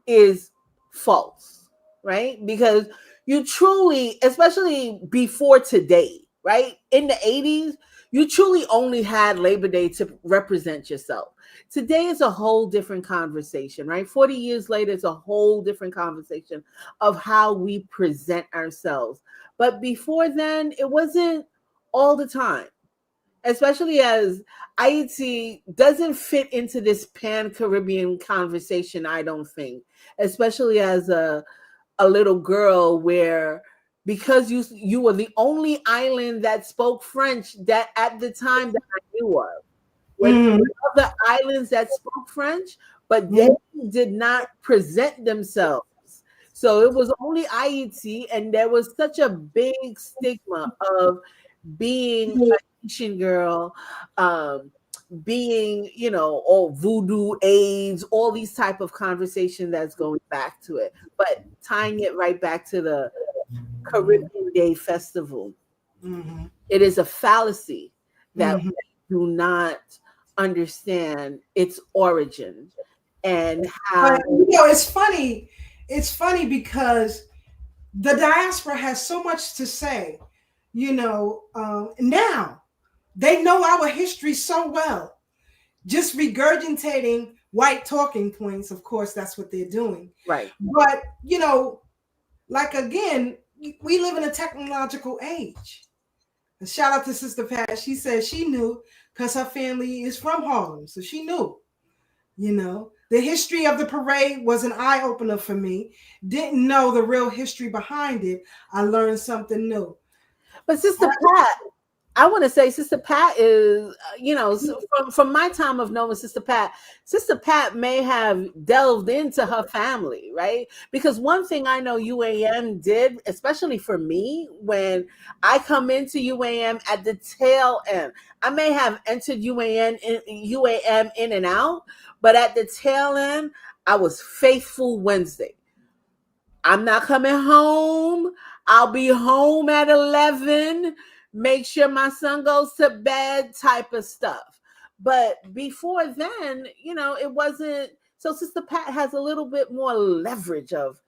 is false, right? Because you truly, especially before today, right? In the 80s, you truly only had Labor Day to represent yourself. Today is a whole different conversation, right? 40 years later, it's a whole different conversation of how we present ourselves. But before then, it wasn't all the time, especially as Haiti doesn't fit into this pan-Caribbean conversation, I don't think, especially as a little girl where, because you were the only island that spoke French that at the time that I knew of. with other islands that spoke French, but they did not present themselves. So it was only Haiti, and there was such a big stigma of being a Haitian girl, being, all voodoo, AIDS, all these type of conversation that's going back to it, but tying it right back to the Caribbean Day Festival. It is a fallacy that we do not understand its origin and how.
It's funny. It's funny because the diaspora has so much to say. Now they know our history so well. Just regurgitating white talking points. Of course, that's what they're doing.
Right.
But like again, we live in a technological age. And shout out to Sister Pat. She said she knew because her family is from Harlem. So she knew, the history of the parade was an eye opener for me. Didn't know the real history behind it. I learned something new.
But Sister Pat, I want to say Sister Pat is, from my time of knowing Sister Pat may have delved into her family, right? Because one thing I know UAM did, especially for me, when I come into UAM at the tail end, I may have entered UAM in and out, but at the tail end, I was faithful Wednesday. I'm not coming home. I'll be home at 11. Make sure my son goes to bed type of stuff. But before then, it wasn't. So Sister Pat has a little bit more leverage of,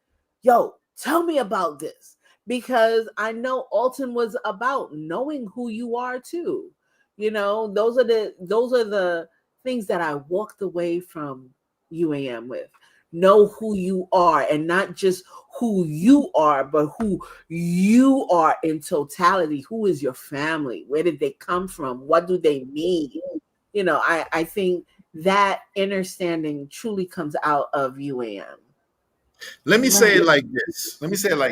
tell me about this. Because I know Alton was about knowing who you are too. Those are the things that I walked away from UAM with. Know who you are, and not just who you are, but who you are in totality. Who is your family? Where did they come from? What do they mean? I think that understanding truly comes out of UAM.
Let me say it like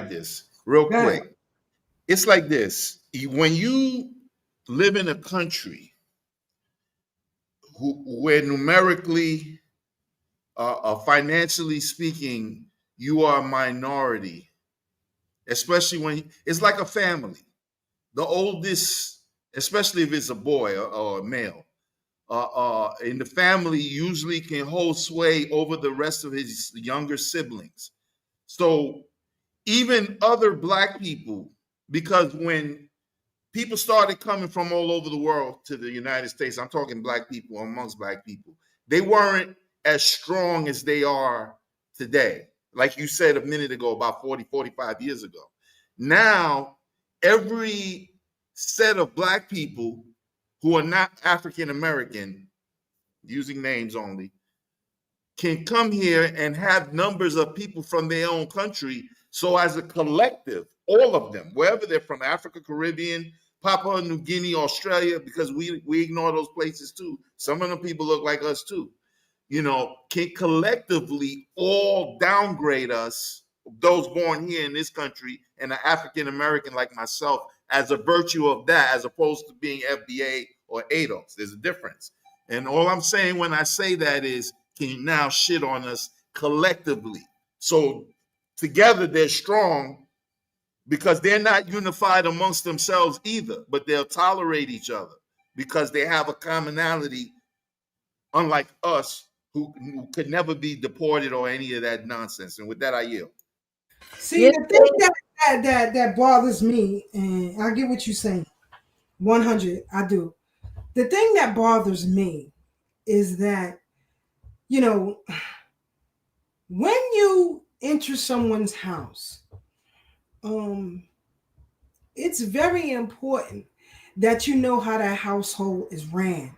this. Real quick. It's like this. When you live in a country where numerically, financially speaking, you are a minority, especially when it's like a family. The oldest, especially if it's a boy or a male, in the family usually can hold sway over the rest of his younger siblings. So even other Black people, because when people started coming from all over the world to the United States, I'm talking Black people amongst Black people, they weren't as strong as they are today. Like you said a minute ago, about 40, 45 years ago. Now, every set of Black people who are not African American, using names only, can come here and have numbers of people from their own country. So as a collective, all of them, wherever they're from, Africa, Caribbean, Papua New Guinea, Australia, because we ignore those places too. Some of them people look like us too. Can collectively all downgrade us, those born here in this country, and an African American like myself, as a virtue of that, as opposed to being FBA or ADOS. There's a difference. And all I'm saying when I say that is, can you now shit on us collectively? So together they're strong because they're not unified amongst themselves either, but they'll tolerate each other because they have a commonality, unlike us, who could never be deported or any of that nonsense. And with that, I yield.
See, the thing that bothers me, and I get what you're saying, 100, I do. The thing that bothers me is that, when you enter someone's house, it's very important that you know how that household is ran.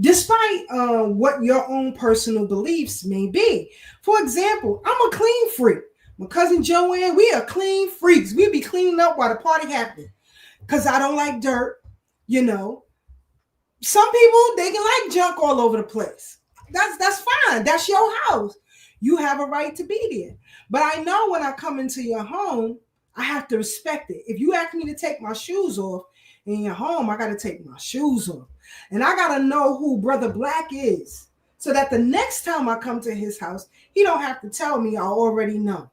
Despite what your own personal beliefs may be. For example, I'm a clean freak. My cousin Joanne, we are clean freaks. We be cleaning up while the party happening because I don't like dirt. Some people, they can like junk all over the place. That's fine. That's your house. You have a right to be there. But I know when I come into your home, I have to respect it. If you ask me to take my shoes off, in your home, I got to take my shoes off. And I got to know who Brother Black is so that the next time I come to his house, he don't have to tell me, I already know.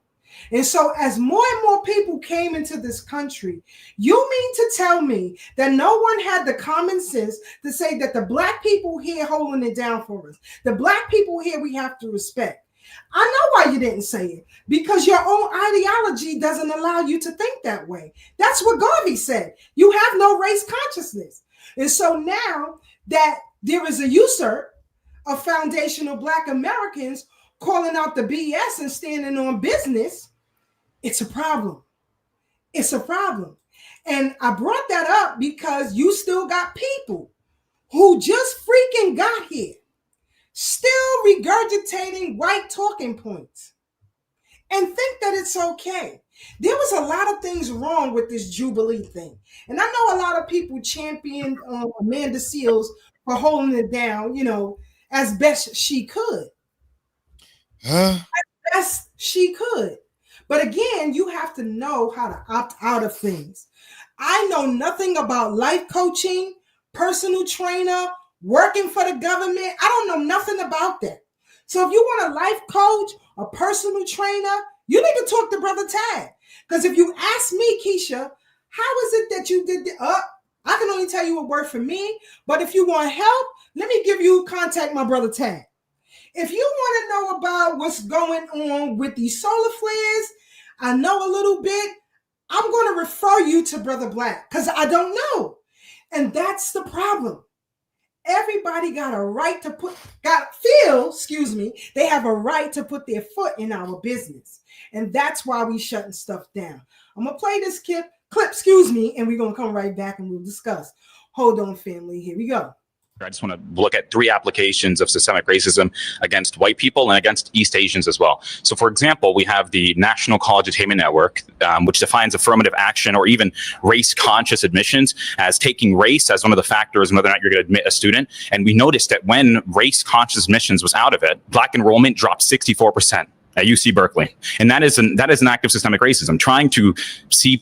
And so as more and more people came into this country, you mean to tell me that no one had the common sense to say that the Black people here holding it down for us, the Black people here we have to respect? I know why you didn't say it, because your own ideology doesn't allow you to think that way. That's what Garvey said. You have no race consciousness. And so now that there is a usurp of foundational Black Americans calling out the BS and standing on business, it's a problem. It's a problem. And I brought that up because you still got people who just freaking got here, still regurgitating white talking points and think that it's okay. There was a lot of things wrong with this Jubilee thing. And I know a lot of people championed Amanda Seals for holding it down, as best she could. As best she could. But again, you have to know how to opt out of things. I know nothing about life coaching, personal trainer, working for the government. I don't know nothing about that. So if you want a life coach, a personal trainer, you need to talk to Brother Tad. Because if you ask me, Keisha, how is it that you did I can only tell you what worked for me. But if you want help, let me give you contact my Brother Tad. If you want to know about what's going on with these solar flares, I know a little bit. I'm going to refer you to Brother Black because I don't know. And that's the problem. Everybody got a right to they have a right to put their foot in our business. And that's why we shutting stuff down. I'm going to play this clip, and we're going to come right back and we'll discuss. Hold on, family. Here we go.
I just want to look at 3 applications of systemic racism against white people and against East Asians as well. So, for example, we have the National College Attainment Network, which defines affirmative action or even race-conscious admissions as taking race as one of the factors in whether or not you're going to admit a student. And we noticed that when race-conscious admissions was out of it, Black enrollment dropped 64%. At UC Berkeley. And that is an act of systemic racism. Trying to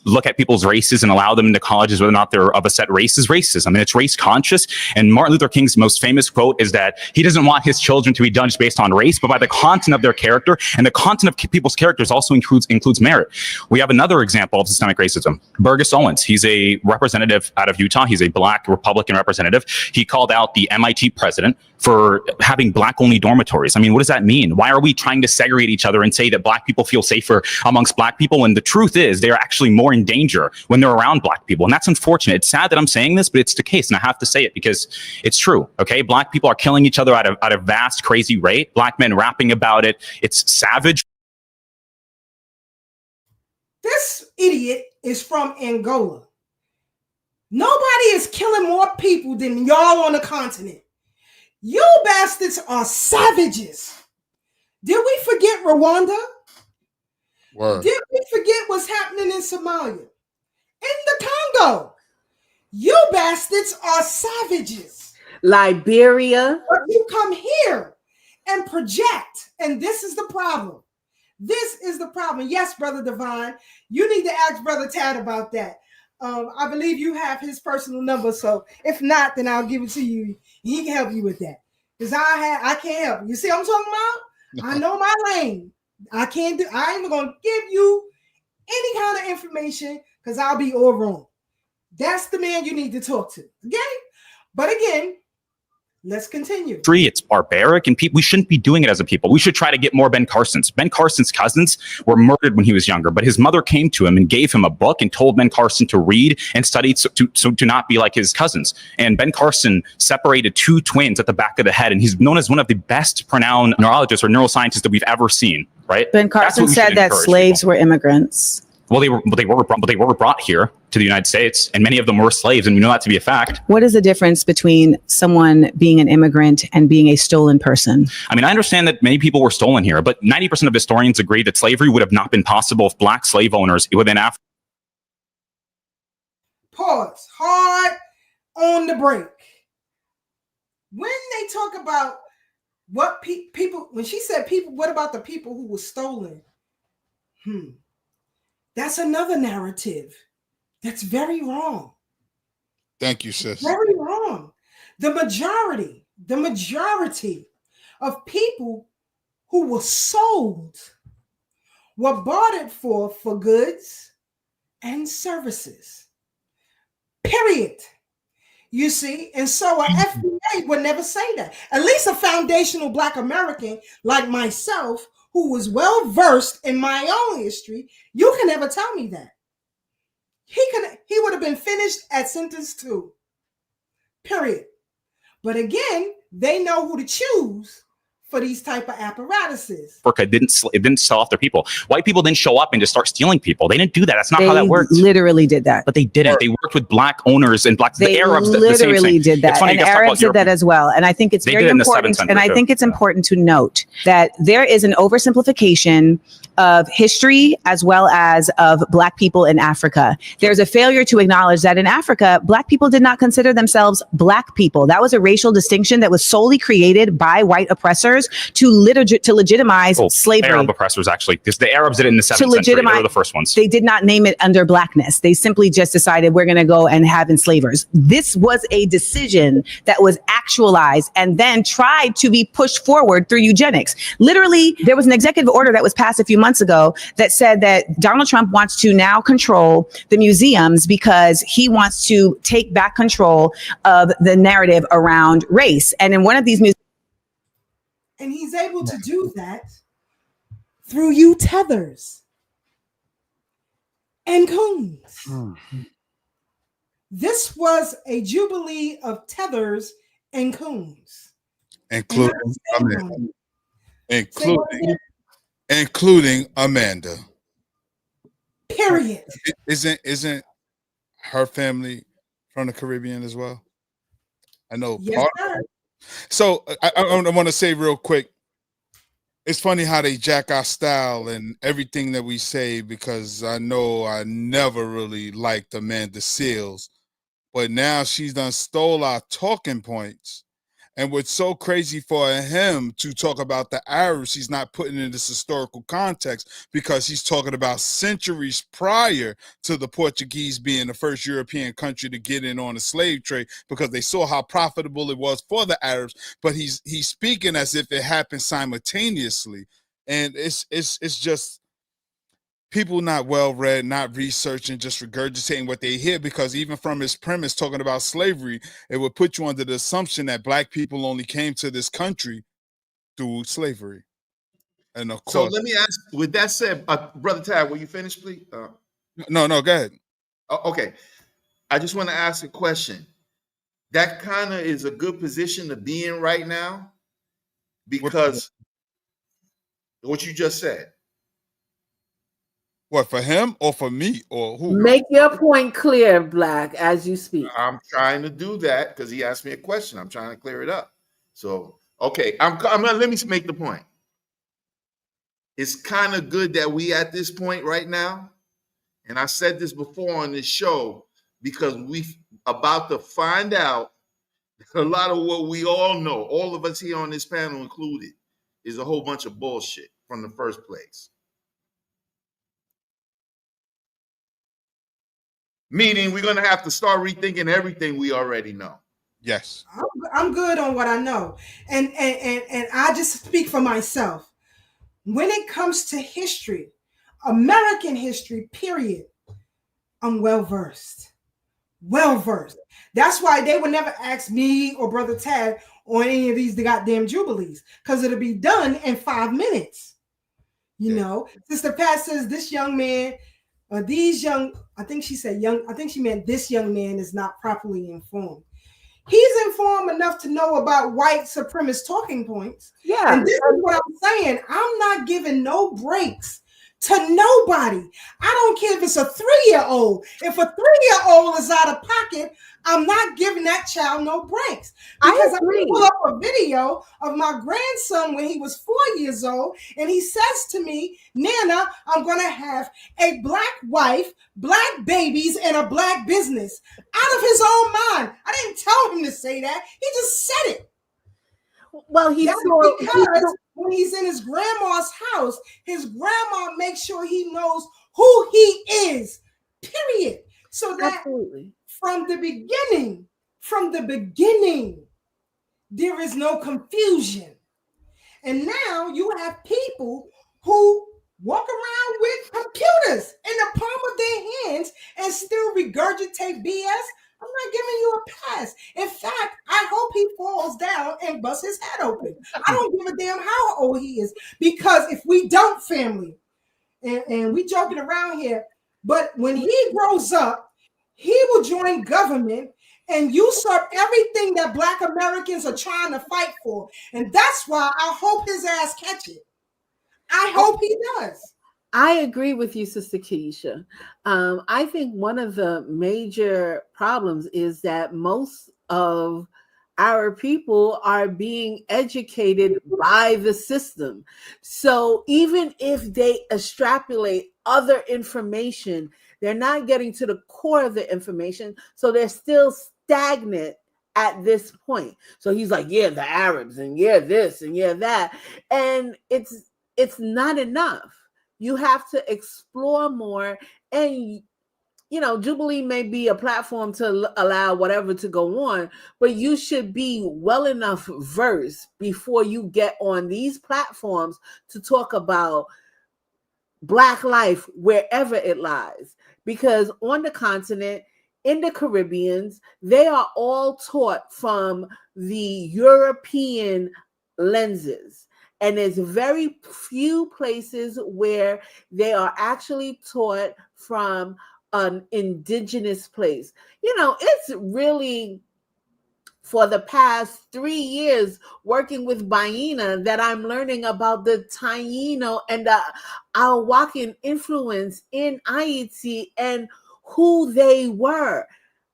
look at people's races and allow them into colleges whether or not they're of a set race is racism. I mean, it's race conscious. And Martin Luther King's most famous quote is that he doesn't want his children to be judged based on race, but by the content of their character. And the content of people's characters also includes merit. We have another example of systemic racism. Burgess Owens. He's a representative out of Utah. He's a Black Republican representative. He called out the MIT president for having Black-only dormitories. I mean, what does that mean? Why are we trying to segregate each other and say that Black people feel safer amongst Black people when the truth is they're actually more in danger when they're around Black people? And that's unfortunate. It's sad that I'm saying this, but it's the case, and I have to say it because it's true, okay? Black people are killing each other at a vast, crazy rate. Black men rapping about it. It's savage.
This idiot is from Angola. Nobody is killing more people than y'all on the continent. You bastards are savages. Did we forget Rwanda?
Word.
Did we forget what's happening in Somalia? In the Congo? You bastards are savages.
Liberia.
But you come here and project, and this is the problem. This is the problem. Yes, Brother Divine, you need to ask Brother Tad about that. I believe you have his personal number, so if not, then I'll give it to you. He can help you with that. Because I can't help you. See what I'm talking about? I know my lane. I ain't even gonna give you any kind of information because I'll be all wrong. That's the man you need to talk to. Okay? But again, let's continue.
It's barbaric, and we shouldn't be doing it as a people. We should try to get more Ben Carson's. Ben Carson's cousins were murdered when he was younger, but his mother came to him and gave him a book and told Ben Carson to read and study to not be like his cousins. And Ben Carson separated 2 twins at the back of the head, and he's known as one of the best pronounced neurologists or neuroscientists that we've ever seen. Right?
Ben Carson said that slaves were immigrants.
Well, they were brought here to the United States, and many of them were slaves, and we know that to be a fact.
What is the difference between someone being an immigrant and being a stolen person?
I mean, I understand that many people were stolen here, but 90% of historians agree that slavery would have not been possible if Black slave owners within Africa.
Pause. Hard on the break. When they talk about what people, when she said people, what about the people who were stolen? That's another narrative that's very wrong.
Thank you, sis.
Very wrong. The majority of people who were sold were bartered for goods and services. Period. You see, and so an FBA would never say that. At least a foundational Black American like myself, who was well versed in my own history, you can never tell me that. He would have been finished at sentence 2. Period. But again, they know who to choose for these type of apparatuses.
It didn't sell off their people. White people didn't show up and just start stealing people. They didn't do that. That's not how that worked.
They literally did that.
But they didn't. They worked with Black owners and
the
Arabs.
Literally did that.
It's funny,
and Arabs did that as well. And I think it's very important. And I think it's important to note that there is an oversimplification of history as well as of Black people in Africa. There's a failure to acknowledge that in Africa, Black people did not consider themselves Black people. That was a racial distinction that was solely created by white oppressors to legitimize slavery.
Arab oppressors, actually, because the Arabs did it in the 7th century. They were the first ones.
They did not name it under Blackness. They simply just decided we're going to go and have enslavers. This was a decision that was actualized and then tried to be pushed forward through eugenics. Literally, there was an executive order that was passed a few months ago that said that Donald Trump wants to now control the museums because he wants to take back control of the narrative around race. And in one of these museums,
and he's able to do that through you tethers and coons. This was a jubilee of tethers and coons.
Including Amanda.
Period.
Isn't her family from the Caribbean as well? I know.
Yes, sir.
So I want to say real quick, it's funny how they jack our style and everything that we say, because I know I never really liked Amanda Seales, but now she's done stole our talking points. And what's so crazy for him to talk about the Arabs, he's not putting in this historical context, because he's talking about centuries prior to the Portuguese being the first European country to get in on the slave trade, because they saw how profitable it was for the Arabs. But he's speaking as if it happened simultaneously. And it's just people not well read, not researching, just regurgitating what they hear, because even from his premise talking about slavery, it would put you under the assumption that Black people only came to this country through slavery. And of course,
so let me ask, with that said, Brother Tad, will you finish, please?
No, go ahead.
Okay. I just want to ask a question. That kind of is a good position to be in right now, because what you just said.
What, for him or for me or who?
Make your point clear, Black, as you speak.
I'm trying to do that because he asked me a question. I'm trying to clear it up. So, okay, I'm gonna let me make the point. It's kind of good that we at this point right now, and I said this before on this show, because we about to find out a lot of what we all know, all of us here on this panel included, is a whole bunch of bullshit from the first place. Meaning we're going to have to start rethinking everything we already know.
Yes.
I'm good on what I know. And I just speak for myself. When it comes to history, American history, period, I'm well-versed. Well-versed. That's why they would never ask me or Brother Tad on any of these goddamn jubilees, because it'll be done in 5 minutes. You know, Sister Pat says this young man, these young, I think she said young, I think she meant this young man is not properly informed. He's informed enough to know about white supremacist talking points.
Yeah.
And this is what I'm saying. I'm not giving no breaks to nobody. I don't care if it's a 3-year-old. If a 3-year-old is out of pocket, I'm not giving that child no breaks. Because I pull up a video of my grandson when he was 4 years old, and he says to me, Nana, I'm going to have a Black wife, Black babies, and a Black business. Out of his own mind. I didn't tell him to say that. He just said it.
Well,
because when he's in his grandma's house, his grandma makes sure he knows who he is, period. So that from the beginning, there is no confusion. And now you have people who walk around with computers in the palm of their hands and still regurgitate BS. I'm not giving you a pass. In fact, I hope he falls down and busts his head open. I don't give a damn how old he is, because if we don't, family, and we joking around here, but when he grows up, he will join government and usurp everything that Black Americans are trying to fight for. And that's why I hope his ass catch it. I hope he does.
I agree with you, Sister Keisha. I think one of the major problems is that most of our people are being educated by the system. So even if they extrapolate other information, they're not getting to the core of the information. So they're still stagnant at this point. So he's like, yeah, the Arabs, and yeah, this, and yeah, that. And it's not enough. You have to explore more. And, you know, Jubilee may be a platform to allow whatever to go on, but you should be well enough versed before you get on these platforms to talk about Black life wherever it lies. Because on the continent, in the Caribbeans, they are all taught from the European lenses. And there's very few places where they are actually taught from an indigenous place. You know, it's really, for the past 3 years working with Baina, that I'm learning about the Taino and the Alwakan influence in Haiti and who they were.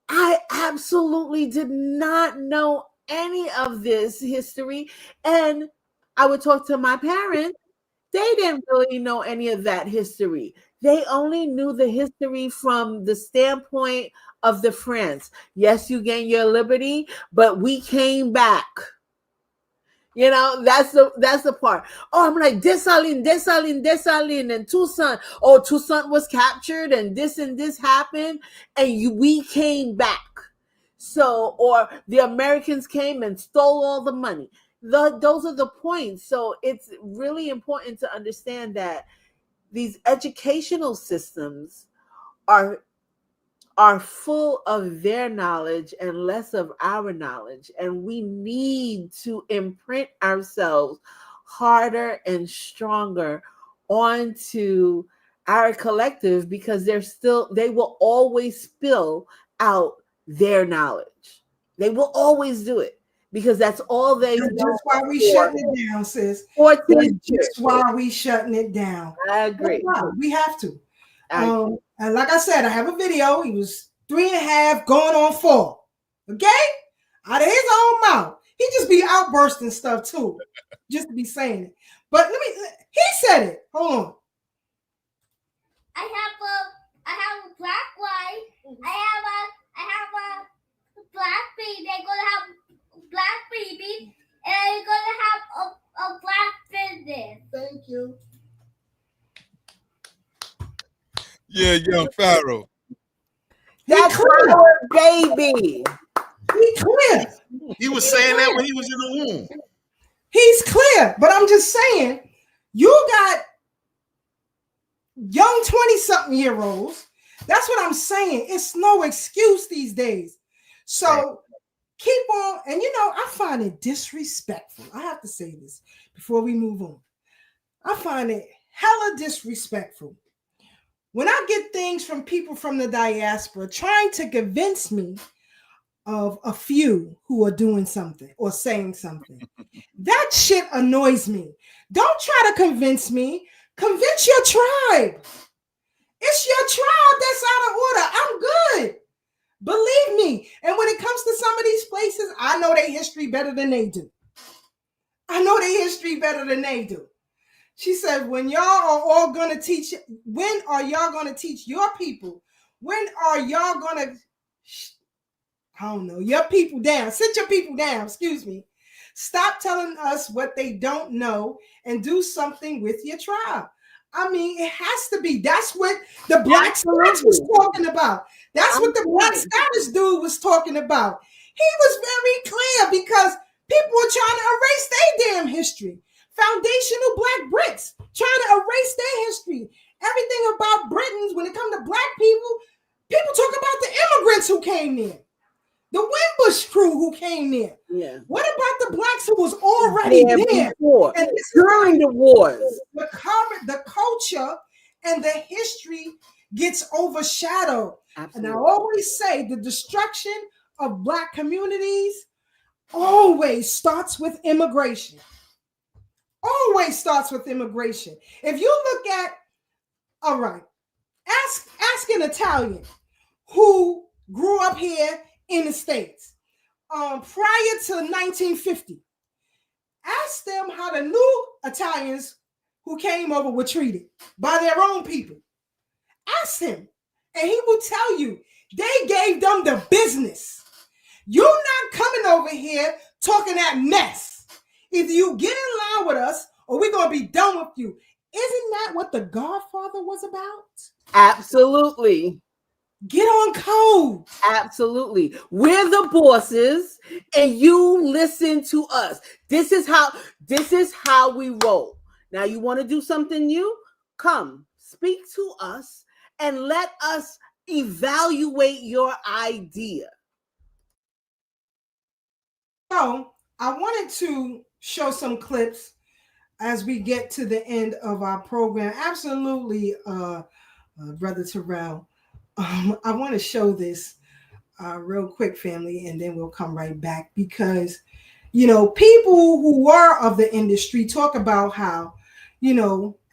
I absolutely did not know any of this history. And I would talk to my parents. They didn't really know any of that history. They only knew the history from the standpoint of the France. Yes, you gained your liberty, but we came back. You know, that's the part. Oh, I'm like, Dessalines, and Toussaint. Oh, Toussaint was captured, and this happened, and we came back. So, or the Americans came and stole all the money. Those are the points. So it's really important to understand that these educational systems are full of their knowledge and less of our knowledge. And we need to imprint ourselves harder and stronger onto our collective, because they will always spill out their knowledge. They will always do it, because that's all they do.
That's why we shutting it down, sis. That's just why we shutting it down.
I agree.
We have to. And like I said, I have a video. He was 3.5 going on 4. Okay? Out of his own mouth. He just be outbursting stuff too. Just to be saying it. But he said it. Hold on.
I have a black wife. I have a black baby. I'm gonna have black baby, and I'm gonna have a black business.
Thank you.
Yeah, young Pharaoh.
That's our baby.
He's clear.
He was saying that when he was in the womb.
He's clear, but I'm just saying, you got young 20-something-year-olds. That's what I'm saying. It's no excuse these days. So keep on. And I find it disrespectful. I have to say this before we move on. I find it hella disrespectful when I get things from people from the diaspora trying to convince me of a few who are doing something or saying something. That shit annoys me. Don't try to convince me. Convince your tribe. It's your tribe that's out of order. I'm good. Believe me. And when it comes to some of these places, I know their history better than they do. She said, when y'all are all going to teach, when are y'all going to teach your people? When are y'all going to, I don't know, your people down. Sit your people down, excuse me. Stop telling us what they don't know and do something with your tribe. I mean, it has to be. That's what the Black Scottish was talking about. That's what the Black Scottish dude was talking about. He was very clear because people were trying to erase their damn history. Foundational Black Brits trying to erase their history. Everything about Britons, when it comes to Black people, people talk about the immigrants who came there, the Wimbush crew who came there.
Yeah.
What about the Blacks who was already there?
Before,
and this
during the wars.
The culture and the history gets overshadowed.
Absolutely.
And I always say the destruction of Black communities always starts with immigration. Always starts with immigration. If you look at, all right, ask an Italian who grew up here in the States prior to 1950. Ask them how the new Italians who came over were treated by their own people. Ask him, and he will tell you they gave them the business. You're not coming over here talking that mess. Either you get in line with us or we're going to be done with you. Isn't that what The Godfather was about?
Absolutely.
Get on code.
Absolutely. We're the bosses and you listen to us. This is how we roll. Now you want to do something new? Come, speak to us and let us evaluate your idea.
So I wanted to show some clips as we get to the end of our program. Absolutely, Brother Terrell. I want to show this real quick, family, and then we'll come right back because, people who were of the industry talk about how,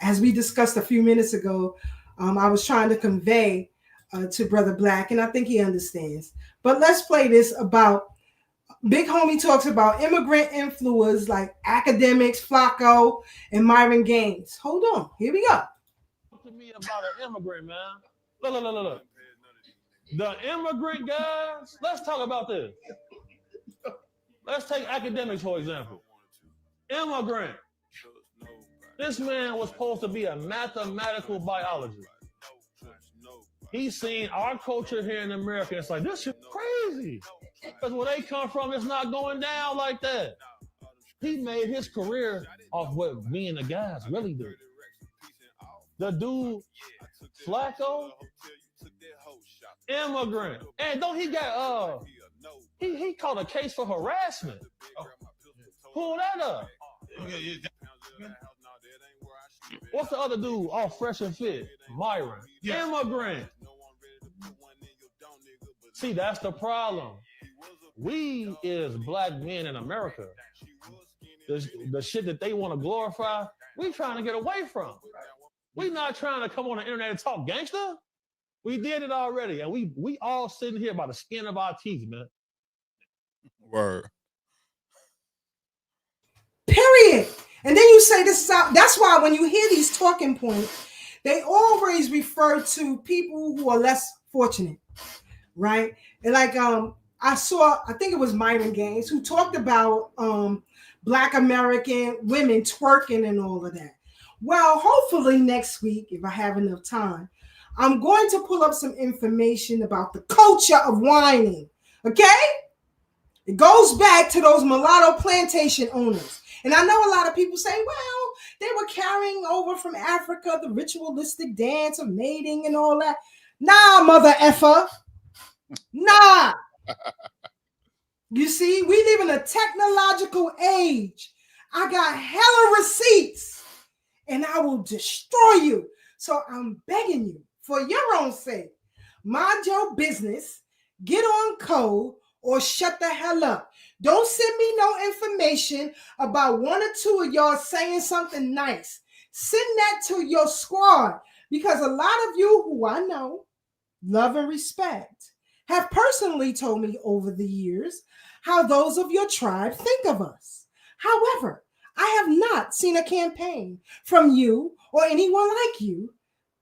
as we discussed a few minutes ago, I was trying to convey to Brother Black, and I think he understands. But let's play this about Big Homie talks about immigrant influencers like academics, Flacco, and Myron Gaines. Hold on, here we go.
Talk to me about an immigrant, man. Look. The immigrant guys, let's talk about this. Let's take academics, for example. Immigrant. This man was supposed to be a mathematical biologist. He's seen our culture here in America. It's like, this shit crazy. Because where they come from, it's not going down like that. He made his career off what me and the guys really do. The dude, Flacco, immigrant. And don't he got, he caught a case for harassment. Pull that up. What's the other dude? All fresh and fit. Myron. Yeah. Immigrant. See, that's the problem. We as Black men in America, the shit that they want to glorify, we trying to get away from. We not trying to come on the internet and talk gangster. We did it already, and we all sitting here by the skin of our teeth, man.
Word.
Period. And then you say this is out. That's why when you hear these talking points, they always refer to people who are less fortunate, right? And like I think it was Myron Gaines who talked about Black American women twerking and all of that. Well, hopefully next week, if I have enough time, I'm going to pull up some information about the culture of whining. Okay? It goes back to those mulatto plantation owners. And I know a lot of people say, well, they were carrying over from Africa the ritualistic dance of mating and all that. Nah, mother effer. Nah. You see, we live in a technological age. I got hella receipts and I will destroy you. So I'm begging you, for your own sake, mind your business, get on code, or shut the hell up. Don't send me no information about one or two of y'all saying something nice. Send that to your squad, because a lot of you who I know, love and respect, have personally told me over the years how those of your tribe think of us. However, I have not seen a campaign from you or anyone like you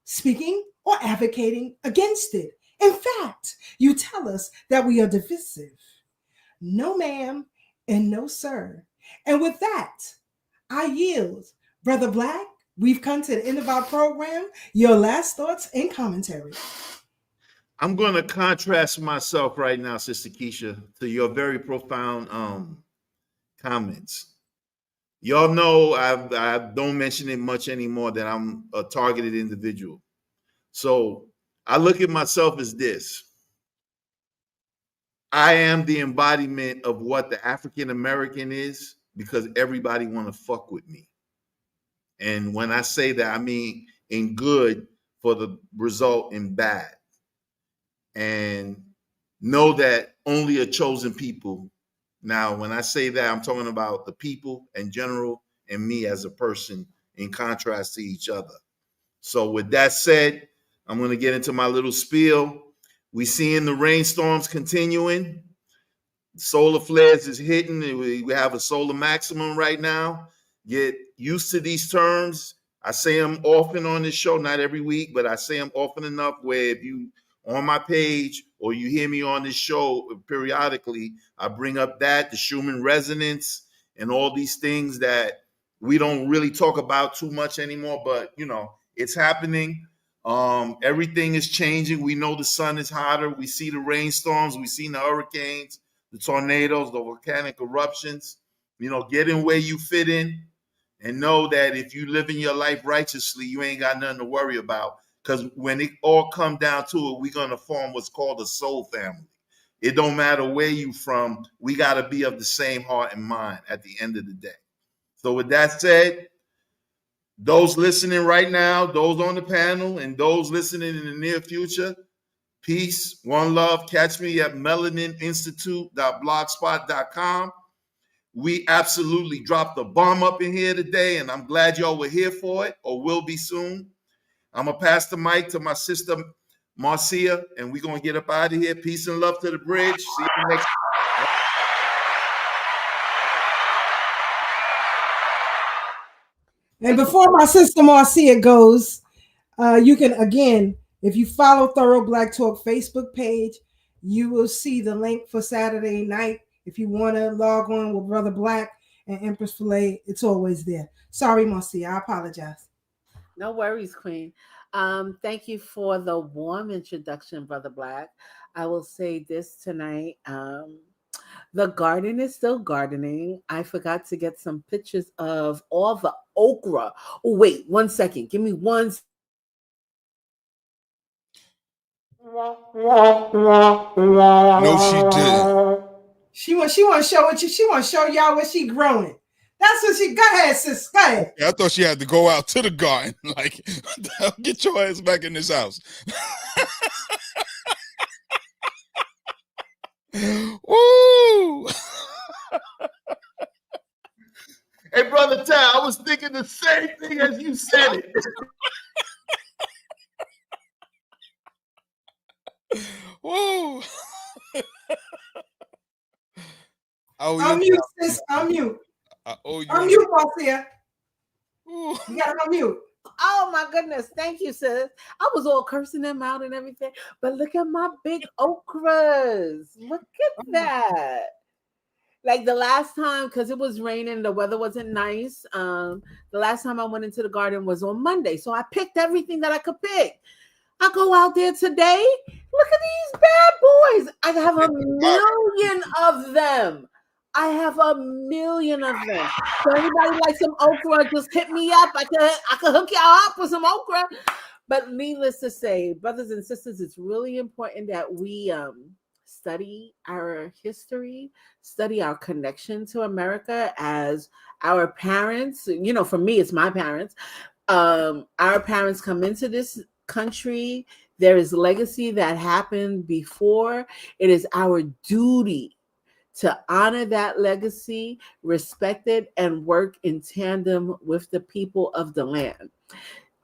speaking or advocating against it. In fact, you tell us that we are divisive. No, ma'am, and no, sir. And with that, I yield. Brother Black, We've come to the end of our program. Your last thoughts and commentary.
I'm going to contrast myself right now, Sister Keisha, to your very profound comments. Y'all know I don't mention it much anymore that I'm a targeted individual. So I look at myself as this. I am the embodiment of what the African American is because everybody want to fuck with me. And when I say that, I mean in good for the result in bad. And know that only a chosen people. Now, when I say that, I'm talking about the people in general and me as a person in contrast to each other. So with that said, I'm going to get into my little spiel. We seeing the rainstorms continuing. Solar flares is hitting. We have a solar maximum right now. Get used to these terms. I say them often on this show, not every week, but I say them often enough where if you on my page or you hear me on this show periodically, I bring up that, the Schumann resonance, and all these things that we don't really talk about too much anymore, but you know, it's happening. Everything is changing. We know the sun is hotter. We see the rainstorms. We see the hurricanes, the tornadoes, the volcanic eruptions. You know, get in where you fit in and know that if you live in your life righteously, you ain't got nothing to worry about. Because when it all come down to it, we're going to form what's called a soul family. It don't matter where you from. We got to be of the same heart and mind at the end of the day. So with that said, those listening right now, those on the panel, and those listening in the near future, peace, one love. Catch me at melanininstitute.blogspot.com. We absolutely dropped a bomb up in here today, and I'm glad y'all were here for it, or will be soon. I'm going to pass the mic to my sister, Marcia, and we're going to get up out of here. Peace and love to the bridge. See you next time.
And before my sister Marcia goes, you can, again, if you follow Thorough Black Talk Facebook page, you will see the link for Saturday night. If you want to log on with Brother Black and Empress Filet, it's always there. Sorry, Marcia, I apologize.
No worries, Queen. Thank you for the warm introduction, Brother Black. I will say this tonight. The garden is still gardening. I forgot to get some pictures of all the okra. Oh, wait, 1 second. Give me one.
No, she didn't.
She want to show what she want to show y'all what she growing. That's what she. Go ahead, sis. Go ahead.
I thought she had to go out to the garden. Like, get your ass back in this house. Woo!
Hey, Brother Ty, I was thinking the same thing as you said it.
Woo!
I'm mute, sis. I'm mute. I'm mute, Marcia. You gotta unmute.
Oh my goodness. Thank you, sis. I was all cursing them out and everything, but look at my big okras. Look at that. Like the last time, because it was raining, the weather wasn't nice. The last time I went into the garden was on Monday. So I picked everything that I could pick. I go out there today. Look at these bad boys. I have 1,000,000 of them. I have 1,000,000 of them. So anybody like some okra, just hit me up. I could hook y'all up with some okra. But needless to say, brothers and sisters, it's really important that we study our history, study our connection to America as our parents. You know, for me, it's my parents. Our parents come into this country. There is legacy that happened before. It is our duty to honor that legacy, respect it, and work in tandem with the people of the land.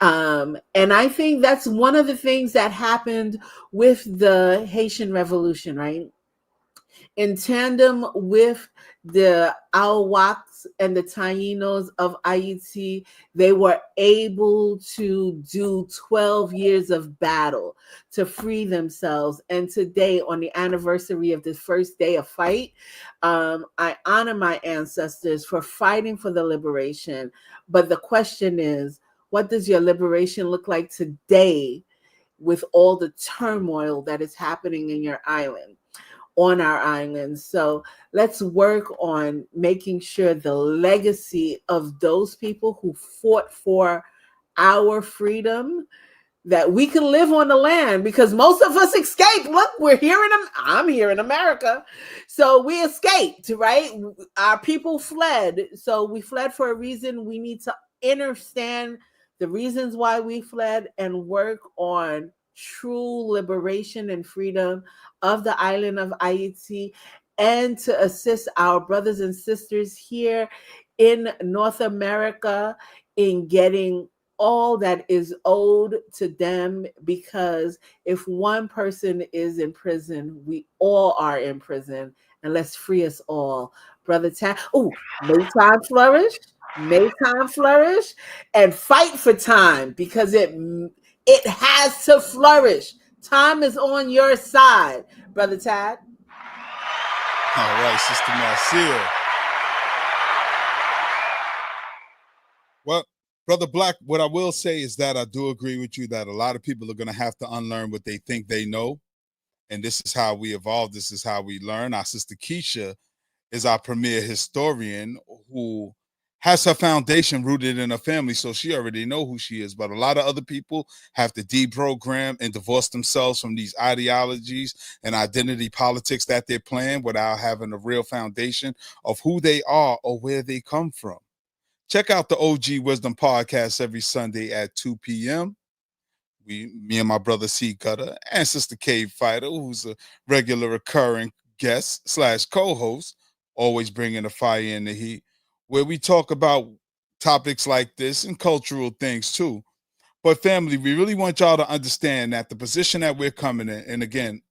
And I think that's one of the things that happened with the Haitian Revolution, right? In tandem with the Arawaks and the Tainos of Haiti, they were able to do 12 years of battle to free themselves. And today, on the anniversary of the first day of fight, I honor my ancestors for fighting for the liberation. But the question is, What does your liberation look like today with all the turmoil that is happening in your island, on our island? So let's work on making sure the legacy of those people who fought for our freedom, that we can live on the land, because most of us escaped. Look, I'm here in America. So we escaped, right? Our people fled. So we fled for a reason. We need to understand the reasons why we fled and work on true liberation and freedom of the island of Haiti, and to assist our brothers and sisters here in North America in getting all that is owed to them, because if one person is in prison, we all are in prison, and let's free us all. Brother Tad, may time flourish, and fight for time, because it has to flourish. Time is on your side, Brother Tad.
All right, Sister Marcia. Well, Brother Black, what I will say is that I do agree with you that a lot of people are going to have to unlearn what they think they know. And this is how we evolve. This is how we learn. Our sister Keisha is our premier historian who has her foundation rooted in her family, so she already know who she is. But a lot of other people have to deprogram and divorce themselves from these ideologies and identity politics that they're playing without having a real foundation of who they are or where they come from. Check out the OG Wisdom podcast every Sunday at 2 p.m. Me and my brother C Gutter and Sister Cave Fighter, who's a regular recurring guest / co-host, always bringing the fire and the heat, where we talk about topics like this and cultural things too. But family, we really want y'all to understand that the position that we're coming in, and again,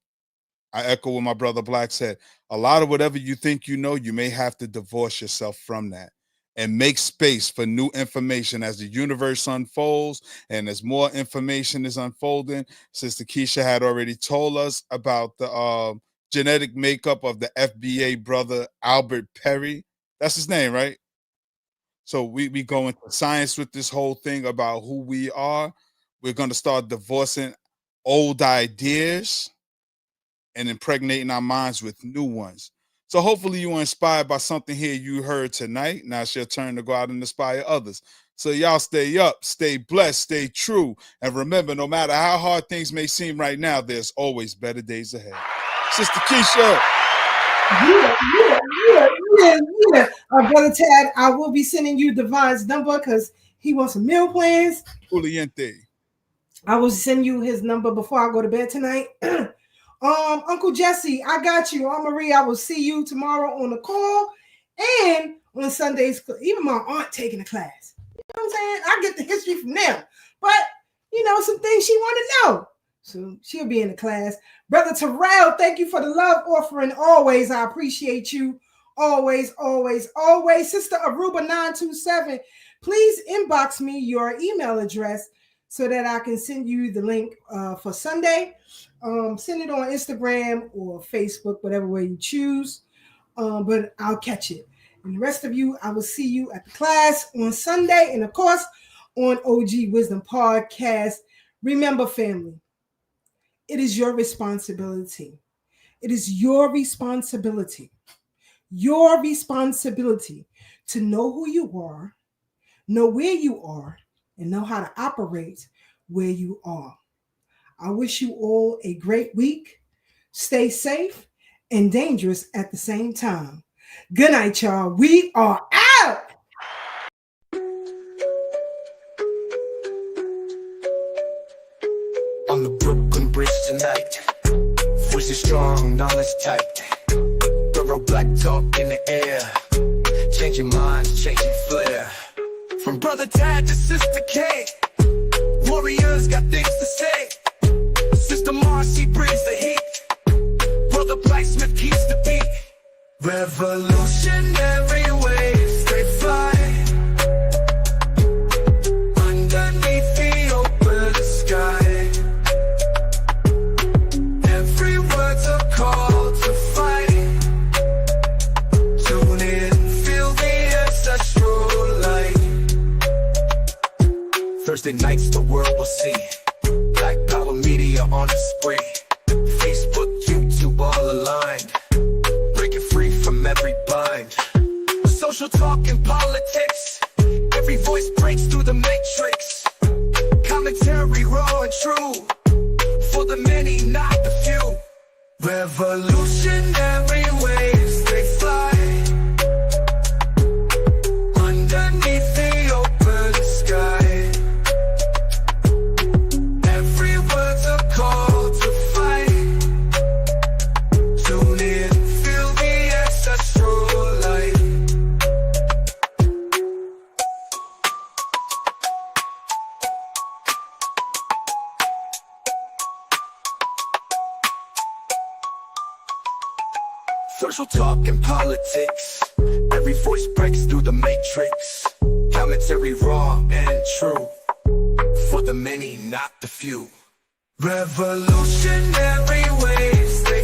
I echo what my brother Black said, a lot of whatever you think you know, you may have to divorce yourself from that and make space for new information as the universe unfolds and as more information is unfolding. Sister Keisha had already told us about the genetic makeup of the FBA brother Albert Perry. That's his name, right? So we go into science with this whole thing about who we are. We're going to start divorcing old ideas and impregnating our minds with new ones. So hopefully you were inspired by something here you heard tonight. Now it's your turn to go out and inspire others. So y'all stay up, stay blessed, stay true. And remember, no matter how hard things may seem right now, there's always better days ahead. Sister Keisha.
Yeah. Brother Tad, I will be sending you Divine's number because he wants some meal plans.
Juliente.
I will send you his number before I go to bed tonight. Uncle Jesse, I got you. Aunt Marie, I will see you tomorrow on the call and on Sundays. Even my aunt taking a class. You know what I'm saying? I get the history from them. But, some things she want to know. So she'll be in the class. Brother Terrell, thank you for the love offering. Always, I appreciate you. Always, always, always. Sister Aruba 927, please inbox me your email address so that I can send you the link for Sunday. Send it on Instagram or Facebook, whatever way you choose. But I'll catch it. And the rest of you, I will see you at the class on Sunday. And of course, on OG Wisdom Podcast. Remember, family, it is your responsibility. It is your responsibility. Your responsibility to know who you are, know where you are, and know how to operate where you are. I wish you all a great week. Stay safe and dangerous at the same time. Good night, y'all. We are out.
On the Brooklyn Bridge tonight, voice is strong, knowledge tight. Thorough black talk in the air, changing minds, changing flair. From Brother Tad to Sister K, warriors got things to say. Sister Marcy brings the heat, Brother Blacksmith keeps the beat. Revolutionary waves, they fly underneath the open sky. Every word's a call to fight. Tune in, feel the ancestral light. Thursday nights the world will see. Black power media on a spree. Facebook, YouTube all aligned. Breaking free from every bind. Social talk and politics. Every voice breaks through the matrix. Commentary raw and true. For the many, not the few. Revolutionary waves, they fly underneath the open sky. Every word's a call to fight. Tune in, feel the ancestral light. Social talk and politics. Every voice breaks through the matrix. Commentary raw and true. For the many, not the few. Revolutionary waves, they